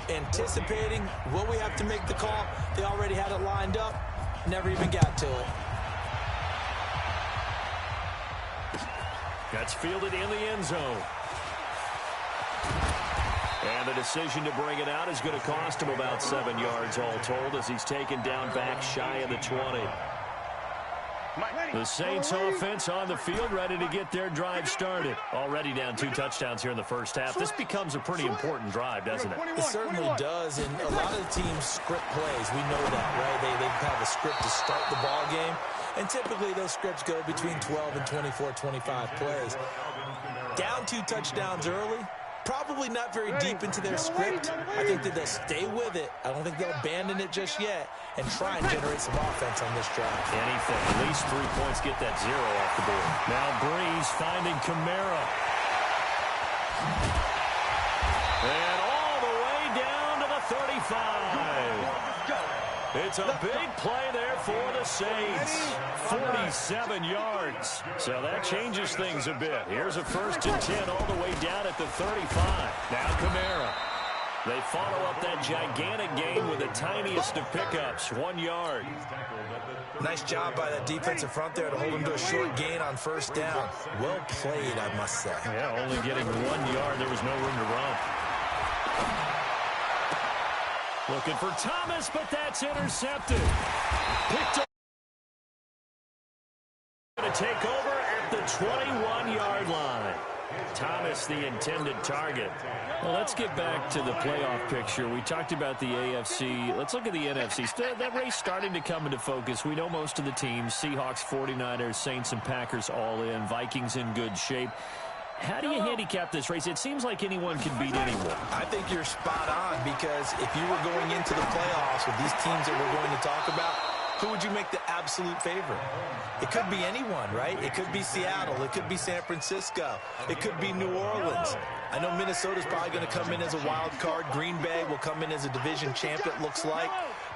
Anticipating, will we have to make the call? They already had it lined up, never even got to it. That's fielded in the end zone. And the decision to bring it out is going to cost him about 7 yards all told as he's taken down back shy of the 20. The Saints offense on the field ready to get their drive started. Already down 2 touchdowns here in the first half. This becomes a pretty important drive, doesn't it? It certainly does, and a lot of the teams script plays. We know that, right? They have a script to start the ball game, and typically those scripts go between 12 and 24, 25 plays. Down 2 touchdowns early, probably not very deep into their script. I think that they'll stay with it. I don't think they'll abandon it just yet and try and generate some offense on this drive. Anything. At least 3 points, get that 0 off the board. Now Breeze finding Kamara. And all the way down to the 35. It's a big play there for the Saints. 47 yards. So that changes things a bit. Here's a 1st and 10 all the way down at the 35. Now Kamara. They follow up that gigantic gain with the tiniest of pickups, 1 yard. Nice job by that defensive front there to hold him to a short gain on 1st down. Well played, I must say. Yeah, only getting 1 yard. There was no room to run. Looking for Thomas, but that's intercepted. Picked up. Going to take over at the 21-yard line. Thomas, the intended target. Well, let's get back to the playoff picture. We talked about the AFC. Let's look at the NFC. That race starting to come into focus. We know most of the teams, Seahawks, 49ers, Saints, and Packers all in. Vikings in good shape. How do you handicap this race? It seems like anyone can beat anyone. I think you're spot on because if you were going into the playoffs with these teams that we're going to talk about, who would you make the absolute favorite? It could be anyone, right? It could be Seattle. It could be San Francisco. It could be New Orleans. I know Minnesota's probably going to come in as a wild card. Green Bay will come in as a division champ, it looks like.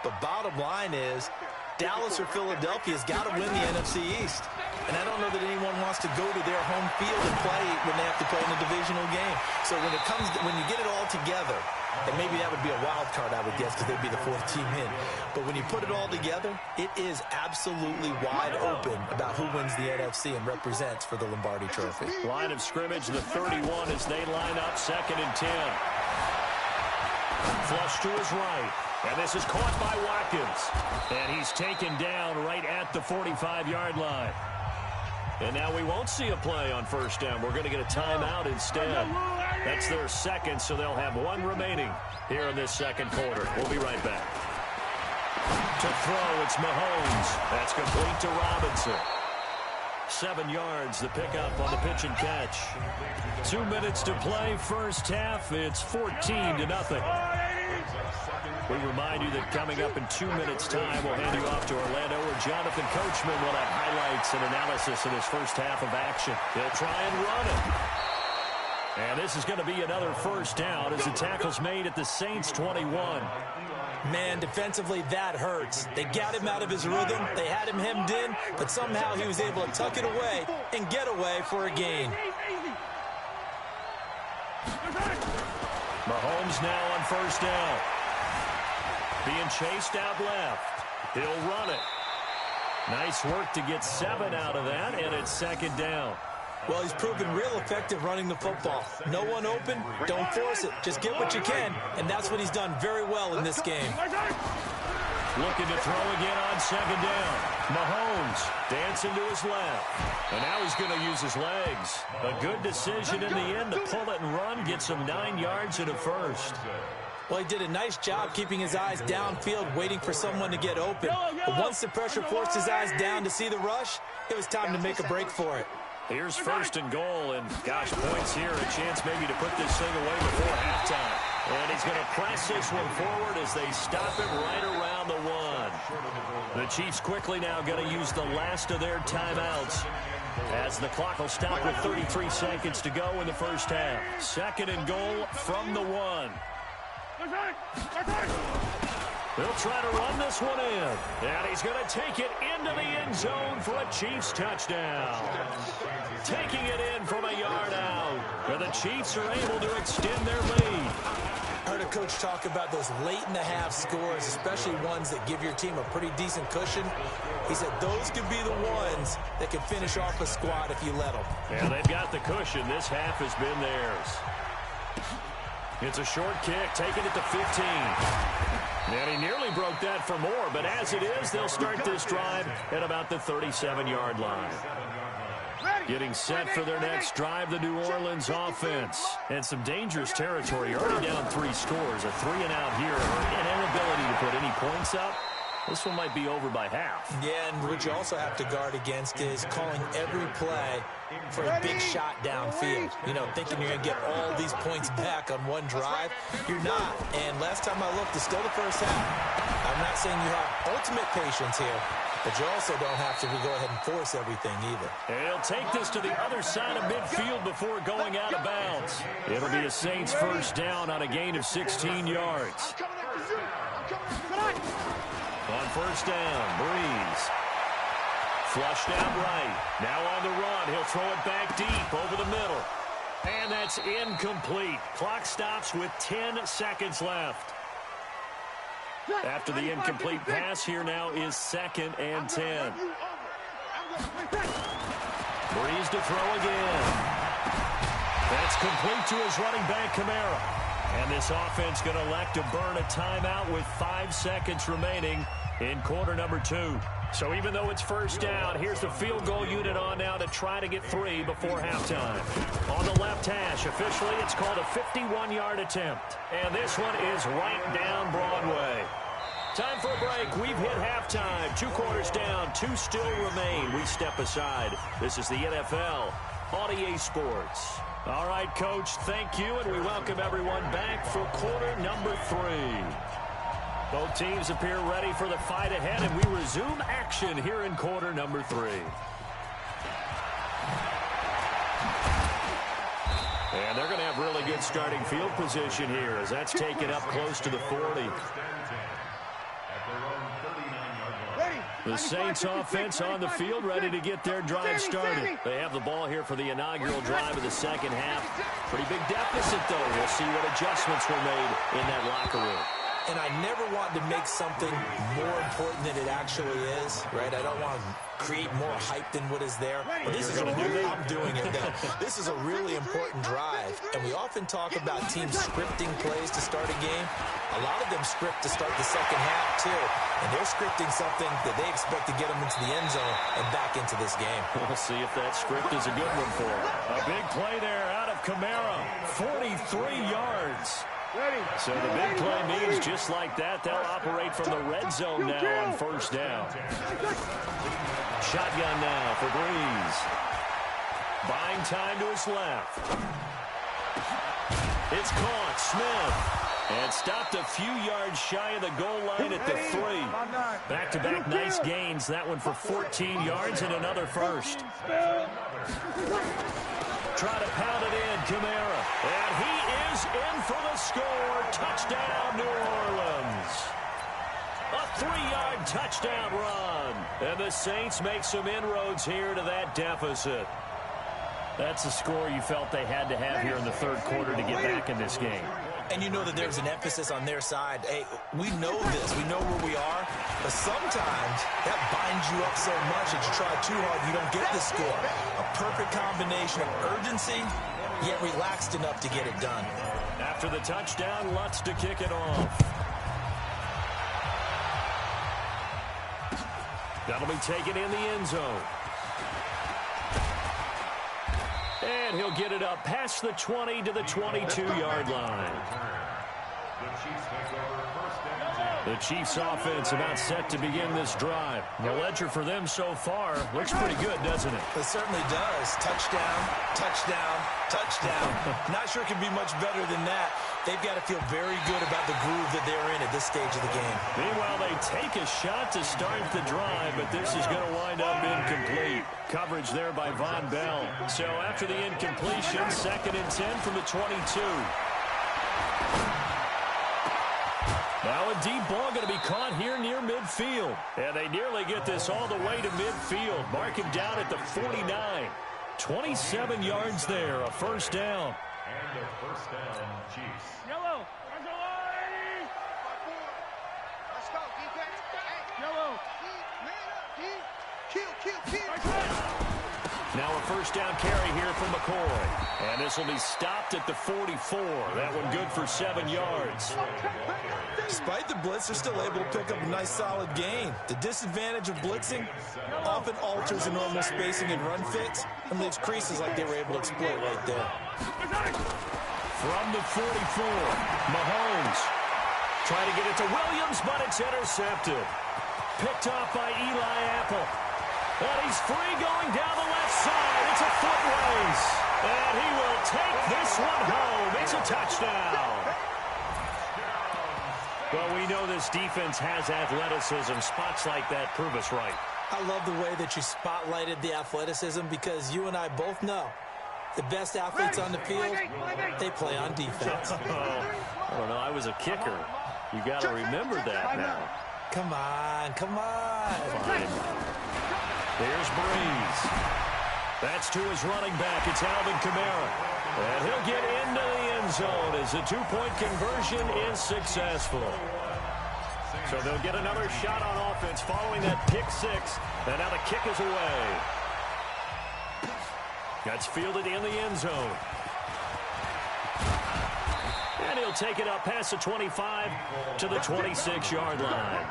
But bottom line is, Dallas or Philadelphia's got to win the NFC East. And I don't know that anyone wants to go to their home field and play when they have to play in a divisional game. So when you get it all together, and maybe that would be a wild card, I would guess, because they'd be the 4th team in. But when you put it all together, it is absolutely wide open about who wins the NFC and represents for the Lombardi Trophy. Line of scrimmage, the 31 as they line up 2nd and 10. Flush to his right. And this is caught by Watkins. And he's taken down right at the 45-yard line. And now we won't see a play on 1st down. We're going to get a timeout instead. That's their 2nd, so they'll have 1 remaining here in this 2nd quarter. We'll be right back. To throw, it's Mahomes. That's complete to Robinson. 7 yards, the pickup on the pitch and catch. 2 minutes to play, 1st half. It's 14-0. We remind you that coming up in 2 minutes' time, we'll hand you off to Orlando, where Jonathan Coachman will have highlights and analysis of his 1st half of action. He'll try and run it. And this is going to be another 1st down as the tackle's made at the Saints' 21. Man, defensively, that hurts. They got him out of his rhythm. They had him hemmed in, but somehow he was able to tuck it away and get away for a gain. Mahomes now on 1st down. Being chased out left. He'll run it. Nice work to get 7 out of that, and it's 2nd down. Well, he's proven real effective running the football. No one open, don't force it. Just get what you can, and that's what he's done very well in this game. Looking to throw again on 2nd down. Mahomes dancing to his left. And now he's going to use his legs. A good decision in the end to pull it and run, get some 9 yards and a 1st. Well, he did a nice job keeping his eyes downfield, waiting for someone to get open. But once the pressure forced his eyes down to see the rush, it was time to make a break for it. Here's 1st and goal, and gosh, points here, a chance maybe to put this thing away before halftime. And he's going to press this one forward as they stop him right around the 1. The Chiefs quickly now going to use the last of their timeouts, as the clock will stop with 33 seconds to go in the 1st half. 2nd and goal from the 1. He'll try to run this one in. And he's going to take it into the end zone for a Chiefs touchdown. Taking it in from a yard out. And the Chiefs are able to extend their lead. heard a coach talk about those late-in-the-half scores, especially ones that give your team a pretty decent cushion. He said those could be the ones that can finish off a squad if you let them. Yeah, they've got the cushion. This half has been theirs. It's a short kick, taking it to 15. And he nearly broke that for more, but as it is, they'll start this drive at about the 37-yard line. Getting set for their next drive, the New Orleans offense. And some dangerous territory. Already down 3 scores, a 3-and-out here, an inability to put any points up. This one might be over by half. Yeah, and what you also have to guard against is calling every play for a big shot downfield. You know, thinking you're going to get all these points back on one drive. You're not. And last time I looked, it's still the first half. I'm not saying you have ultimate patience here, but you also don't have to go ahead and force everything either. And he'll take this to the other side of midfield before going out of bounds. It'll be a Saints first down on a gain of 16 yards. On first down, Breeze. Flushed out right. Now on the run. He'll throw it back deep over the middle. And that's incomplete. Clock stops with 10 seconds left. After the incomplete pass, here now is 2nd and 10. Breeze to throw again. That's complete to his running back, Kamara. And this offense going to elect to burn a timeout with 5 seconds remaining in quarter number 2. So even though it's first down, here's the field goal unit on now to try to get 3 before halftime. On the left hash, officially it's called a 51-yard attempt. And this one is right down Broadway. Time for a break. We've hit halftime. 2 quarters down, 2 still remain. We step aside. This is the NFL on EA Sports. All right, Coach, thank you, and we welcome everyone back for quarter number 3. Both teams appear ready for the fight ahead, and we resume action here in quarter number 3. And they're going to have really good starting field position here as that's taken up close to the 40. The Saints offense on the field ready to get their drive started. They have the ball here for the inaugural drive of the second half. Pretty big deficit, though. We'll see what adjustments were made in that locker room. And I never want to make something more important than it actually is, right? I don't want to create more hype than what is there. But this is I'm doing it now. This is a really important drive. And we often talk about teams scripting plays to start a game. A lot of them script to start the second half, too. And they're scripting something that they expect to get them into the end zone and back into this game. We'll see if that script is a good one for them. A big play there out of Kamara. 43 yards. So the big play means just like that, they'll operate from the red zone now on first down. Shotgun now for Breeze. Buying time to his left. It's caught. Smith. And stopped a few yards shy of the goal line at the 3. Back-to-back nice gains. That one for 14 yards and another first. Try to pound it in, Kamara. And he is in for the score. Touchdown, New Orleans. A 3-yard touchdown run. And the Saints make some inroads here to that deficit. That's a score you felt they had to have here in the third quarter to get back in this game. And you know that there's an emphasis on their side. Hey, we know this. We know where we are. But sometimes that binds you up so much that you try too hard, you don't get the score. A perfect combination of urgency, yet relaxed enough to get it done. After the touchdown, Lutz to kick it off. That'll be taken in the end zone. And he'll get it up past the 20 to the 22-yard line. The Chiefs offense about set to begin this drive. The ledger for them so far looks pretty good, doesn't it? It certainly does. Touchdown, touchdown, touchdown. Not sure it can be much better than that. They've got to feel very good about the groove that they're in at this stage of the game. Meanwhile, they take a shot to start the drive, but this is going to wind up incomplete. Coverage there by Von Bell. So after the incompletion, 2nd and 10 from the 22. Now a deep ball going to be caught here near midfield. And they nearly get this all the way to midfield. Mark him down at the 49. 27 yards there, a first down. And a first down, Chiefs. Yellow. Go Yellow. Now a first down carry here from McCoy. And this will be stopped at the 44. That one good for 7 yards. Despite the blitz, they're still able to pick up a nice solid gain. The disadvantage of blitzing often alters the normal spacing and run fits and leaves creases like they were able to exploit right there. From the 44, Mahomes trying to get it to Williams, but it's intercepted. Picked off by Eli Apple. And he's free going down the left side. It's a foot race. And he will take this one home. It's a touchdown. Well, we know this defense has athleticism. Spots like that prove us right. I love the way that you spotlighted the athleticism because you and I both know the best athletes on the field, they play on defense. I don't know. I was a kicker. You got to remember that now. Come on, come on. Fine. There's Breeze. That's to his running back. It's Alvin Kamara. And he'll get into the end zone as the two-point conversion is successful. So they'll get another shot on offense following that pick six. And now the kick is away. That's fielded in the end zone. And he'll take it up past the 25 to the 26-yard line.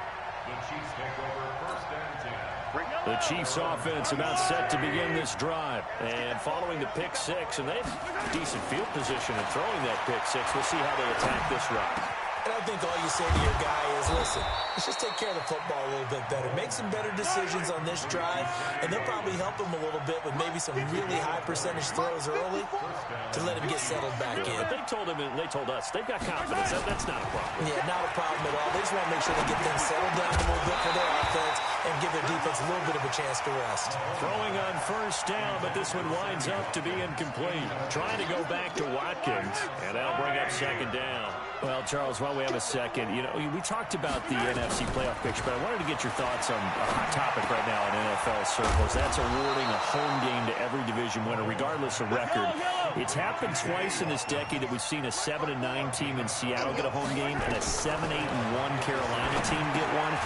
The Chiefs offense about set to begin this drive. And following the pick six, and they have decent field position in throwing that pick six. We'll see how they attack this route. And I think all you say to your guy is, listen, let's just take care of the football a little bit better. Make some better decisions on this drive, and they'll probably help him a little bit with maybe some really high percentage throws early to let him get settled back in. But they told him, and they told us, they've got confidence. That's not a problem. Yeah, not a problem at all. They just want to make sure they get things settled down a little bit for their offense and give their defense a little bit of a chance to rest. Throwing on first down, but this one winds up to be incomplete. Trying to go back to Watkins, and that'll bring up second down. Well, Charles, while we have a second, you know, we talked about the NFC playoff picture, but I wanted to get your thoughts on a hot topic right now in NFL circles. That's awarding a home game to every division winner, regardless of record. It's happened twice in this decade that we've seen a 7-9 team in Seattle get a home game and a 7-8-1 Carolina team get one.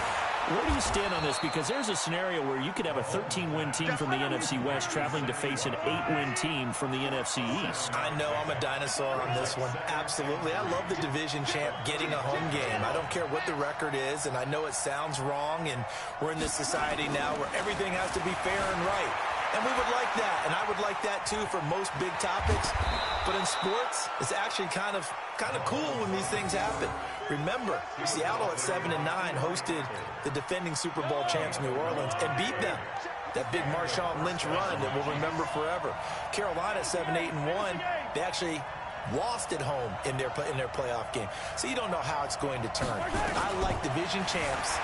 Where do you stand on this? Because there's a scenario where you could have a 13-win team from the NFC West traveling to face an 8-win team from the NFC East. I know I'm a dinosaur on this one. Absolutely. I love the division champ getting a home game. I don't care what the record is, and I know it sounds wrong, and we're in this society now where everything has to be fair and right. And we would like that, and I would like that too for most big topics. But in sports, it's actually kind of cool when these things happen. Remember, Seattle at 7-9 hosted the defending Super Bowl champs New Orleans and beat them. That big Marshawn Lynch run that we'll remember forever. Carolina at 7-8-1, they actually lost at home in their playoff game. So you don't know how it's going to turn. I like division champs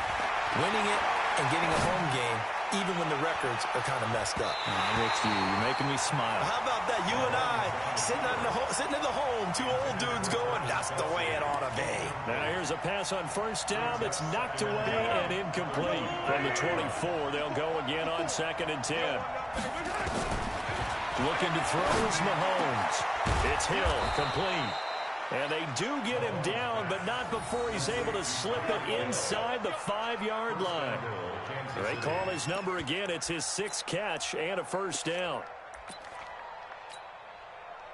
winning it and getting a home game, even when the records are kind of messed up. I'm with you. You're making me smile. How about that? You and I sitting in the home, two old dudes going, that's the way it ought to be. Now here's a pass on first down that's knocked away and incomplete. From the 24, they'll go again on 2nd and 10. Looking to throw is Mahomes. It's Hill, complete. And they do get him down, but not before he's able to slip it inside the 5-yard line. They call his number again. It's his 6th catch and a first down.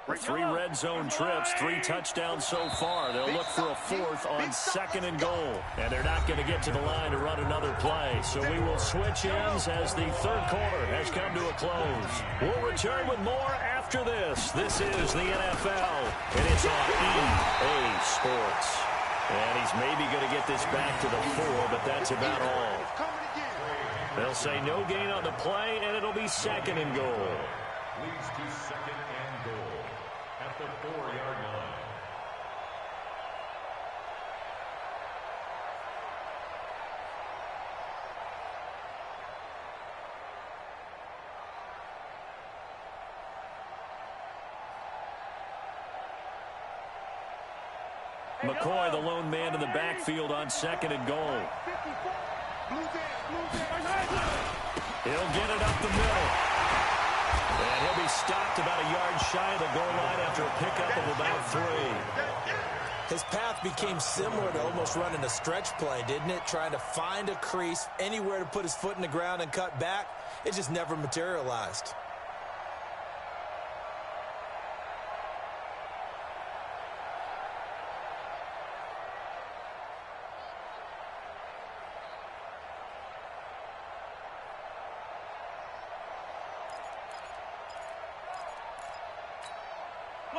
3 red zone trips, 3 touchdowns so far. They'll look for a 4th on 2nd and goal. And they're not going to get to the line to run another play. So we will switch ends as the 3rd quarter has come to a close. We'll return with more after this. This is the NFL, and it's on EA Sports. And he's maybe going to get this back to the 4, but that's about all. They'll say no gain on the play, and it'll be 2nd and goal. Leads to 2nd and goal at the 4-yard line. McCoy, the lone man in the backfield on 2nd and goal. He'll get it up the middle. And he'll be stopped about a yard shy of the goal line after a pickup of about 3. His path became similar to almost running a stretch play, didn't it? Trying to find a crease, anywhere to put his foot in the ground and cut back. It just never materialized.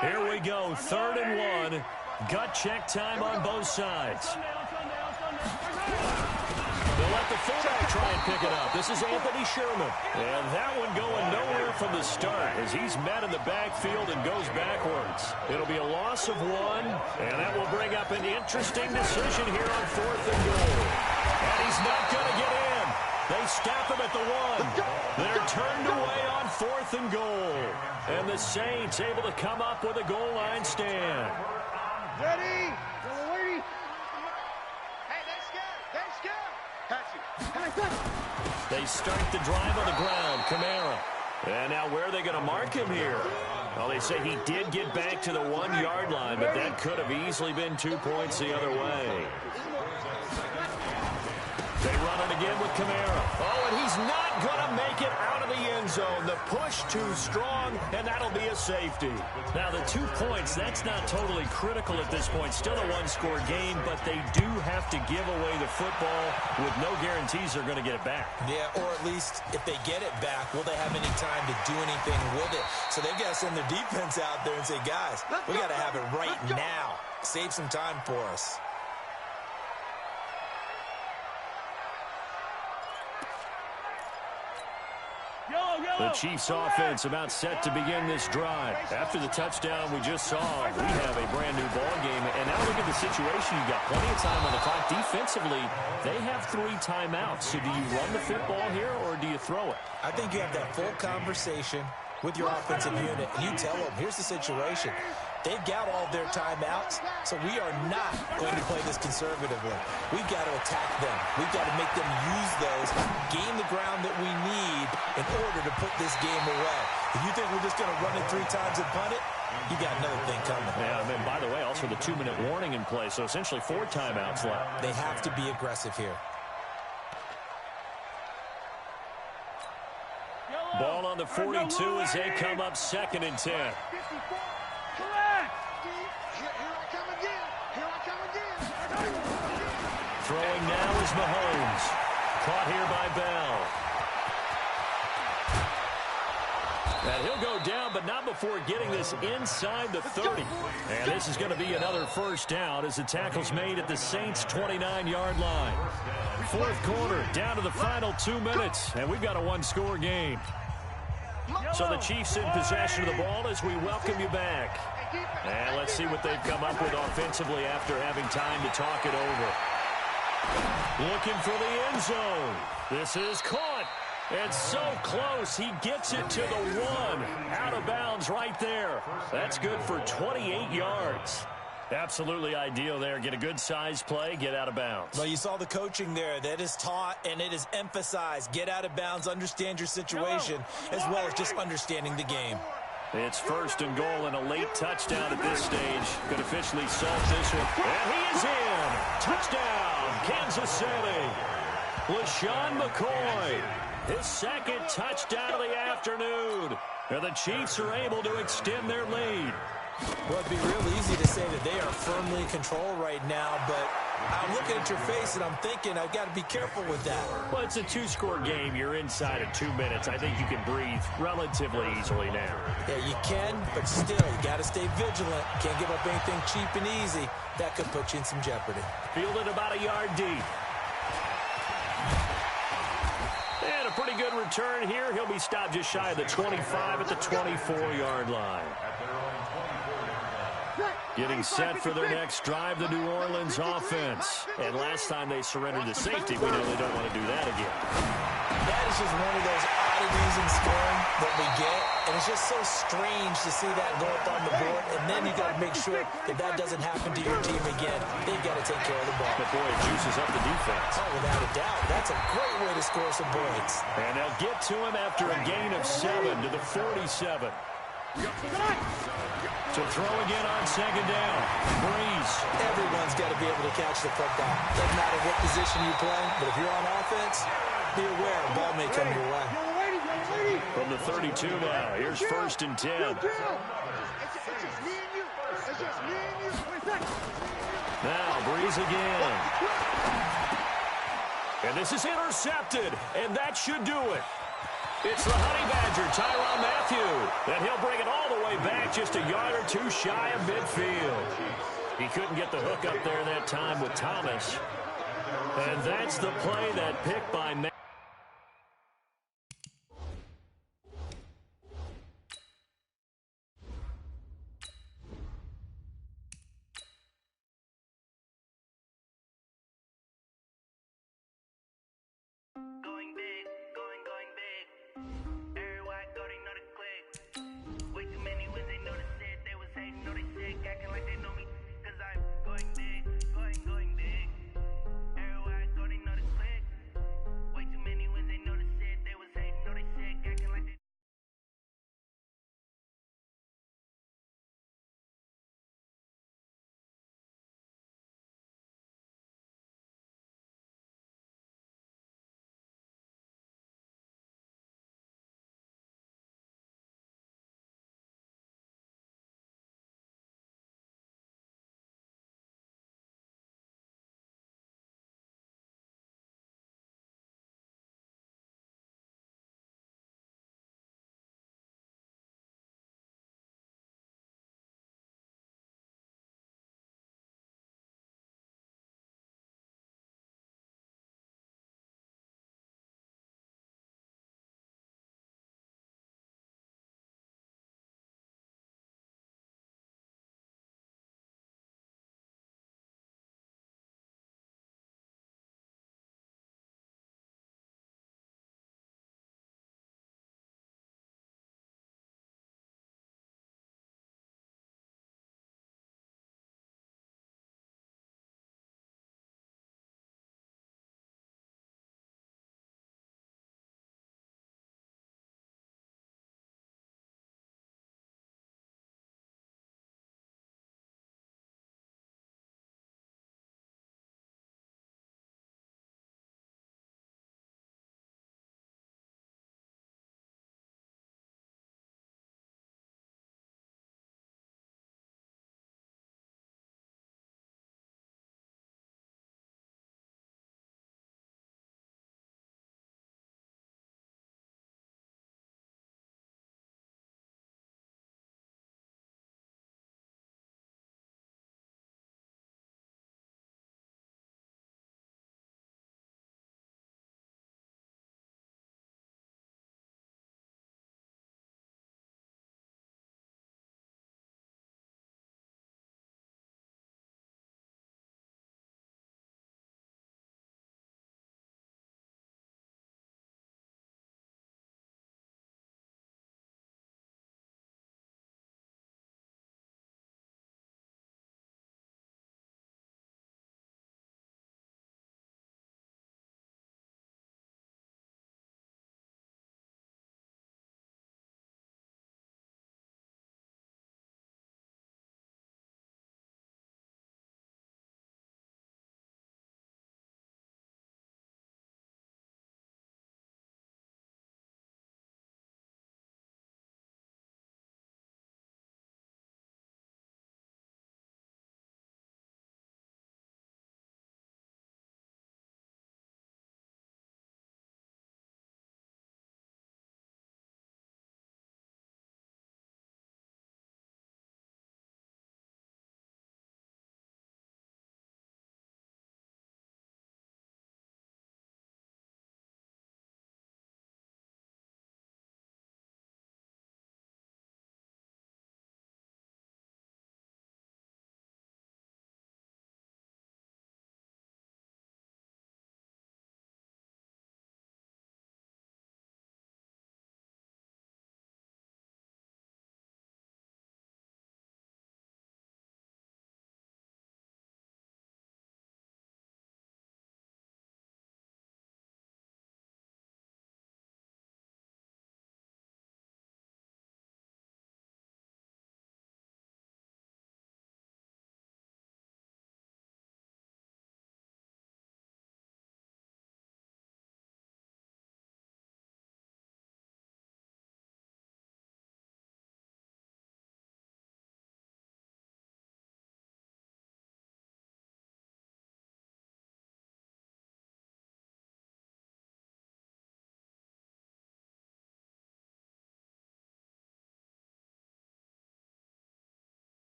Here we go, 3rd and 1. Gut check time on both sides. They'll let the fullback try and pick it up. This is Anthony Sherman. And that one going nowhere from the start as he's met in the backfield and goes backwards. It'll be a loss of 1, and that will bring up an interesting decision here on 4th and goal. And he's not going to get in. They stop him at the 1. They're turned away on 4th and goal. And the Saints able to come up with a goal line stand. Ready? Hey, they scared. They start the drive on the ground. Kamara. And now where are they going to mark him here? Well, they say he did get back to the 1-yard line, but that could have easily been 2 points the other way. They run it again with Kamara. Oh, and he's not going to make it out of the end zone. The push too strong, and that'll be a safety. Now, the 2 points, that's not totally critical at this point. Still a one-score game, but they do have to give away the football with no guarantees they're going to get it back. Yeah, or at least if they get it back, will they have any time to do anything with it? So they've got to send their defense out there and say, guys, we got to have it right now. Save some time for us. The Chiefs offense about set to begin this drive. After the touchdown we just saw, we have a brand new ball game. And now look at the situation. You've got plenty of time on the clock. Defensively, they have 3 timeouts. So do you run the football here or do you throw it? I think you have that full conversation with your offensive unit, and you tell them, here's the situation. They've got all their timeouts, so we are not going to play this conservatively. We've got to attack them. We've got to make them use those, gain the ground that we need in order to put this game away. If you think we're just going to run it 3 times and punt it, you got another thing coming. Yeah, and by the way, also the 2-minute warning in play, so essentially 4 timeouts left. They have to be aggressive here. Ball on the 42 as they come up 2nd and 10. Throwing now is Mahomes. Caught here by Bell. And he'll go down, but not before getting this inside the 30. And this is going to be another first down as the tackle's made at the Saints' 29-yard line. 4th quarter, down to the final 2 minutes, and we've got a 1-score game. So the Chiefs in possession of the ball as we welcome you back. And let's see what they've come up with offensively after having time to talk it over. Looking for the end zone. This is caught. And so close, he gets it to the 1. Out of bounds right there. That's good for 28 yards. Absolutely ideal there. Get a good size play, get out of bounds. Well, you saw the coaching there. That is taught and it is emphasized. Get out of bounds, understand your situation, as well as just understanding the game. It's 1st and goal and a late touchdown at this stage. Could officially solve this one. And he is in. Touchdown, Kansas City. LaShawn McCoy. His 2nd touchdown of the afternoon. And the Chiefs are able to extend their lead. Well, it'd be real easy to say that they are firmly in control right now, but I'm looking at your face and I'm thinking I've got to be careful with that. Well, it's a 2-score game. You're inside of 2 minutes. I think you can breathe relatively easily now. Yeah, you can, but still, you got to stay vigilant. Can't give up anything cheap and easy. That could put you in some jeopardy. Fielded about a yard deep. And a pretty good return here. He'll be stopped just shy of the 25 at the 24-yard line. Getting set for their next drive, the New Orleans offense. And last time they surrendered to safety, we know they don't want to do that again. That is just one of those oddities in scoring that we get. And it's just so strange to see that go up on the board. And then you got to make sure that that doesn't happen to your team again. They've got to take care of the ball. But boy, it juices up the defense. Oh, without a doubt. That's a great way to score some points. And they'll get to him after a gain of 7 to the 47. To throw again on second down. Breeze. Everyone's got to be able to catch the football. Doesn't matter what position you play, but if you're on offense, be aware a ball may come your way. From the 32 now, here's 1st and 10. Now, Breeze again. And this is intercepted, and that should do it. It's the Honey Badger, Tyrann Mathieu, and he'll bring it all the way back just a yard or two shy of midfield. He couldn't get the hook up there that time with Thomas. And that's the play, that pick by Mathieu. Going big. Everywhere I go, they know the click. Way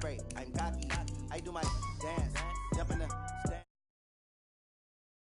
straight. I'm cocky. I do my dance.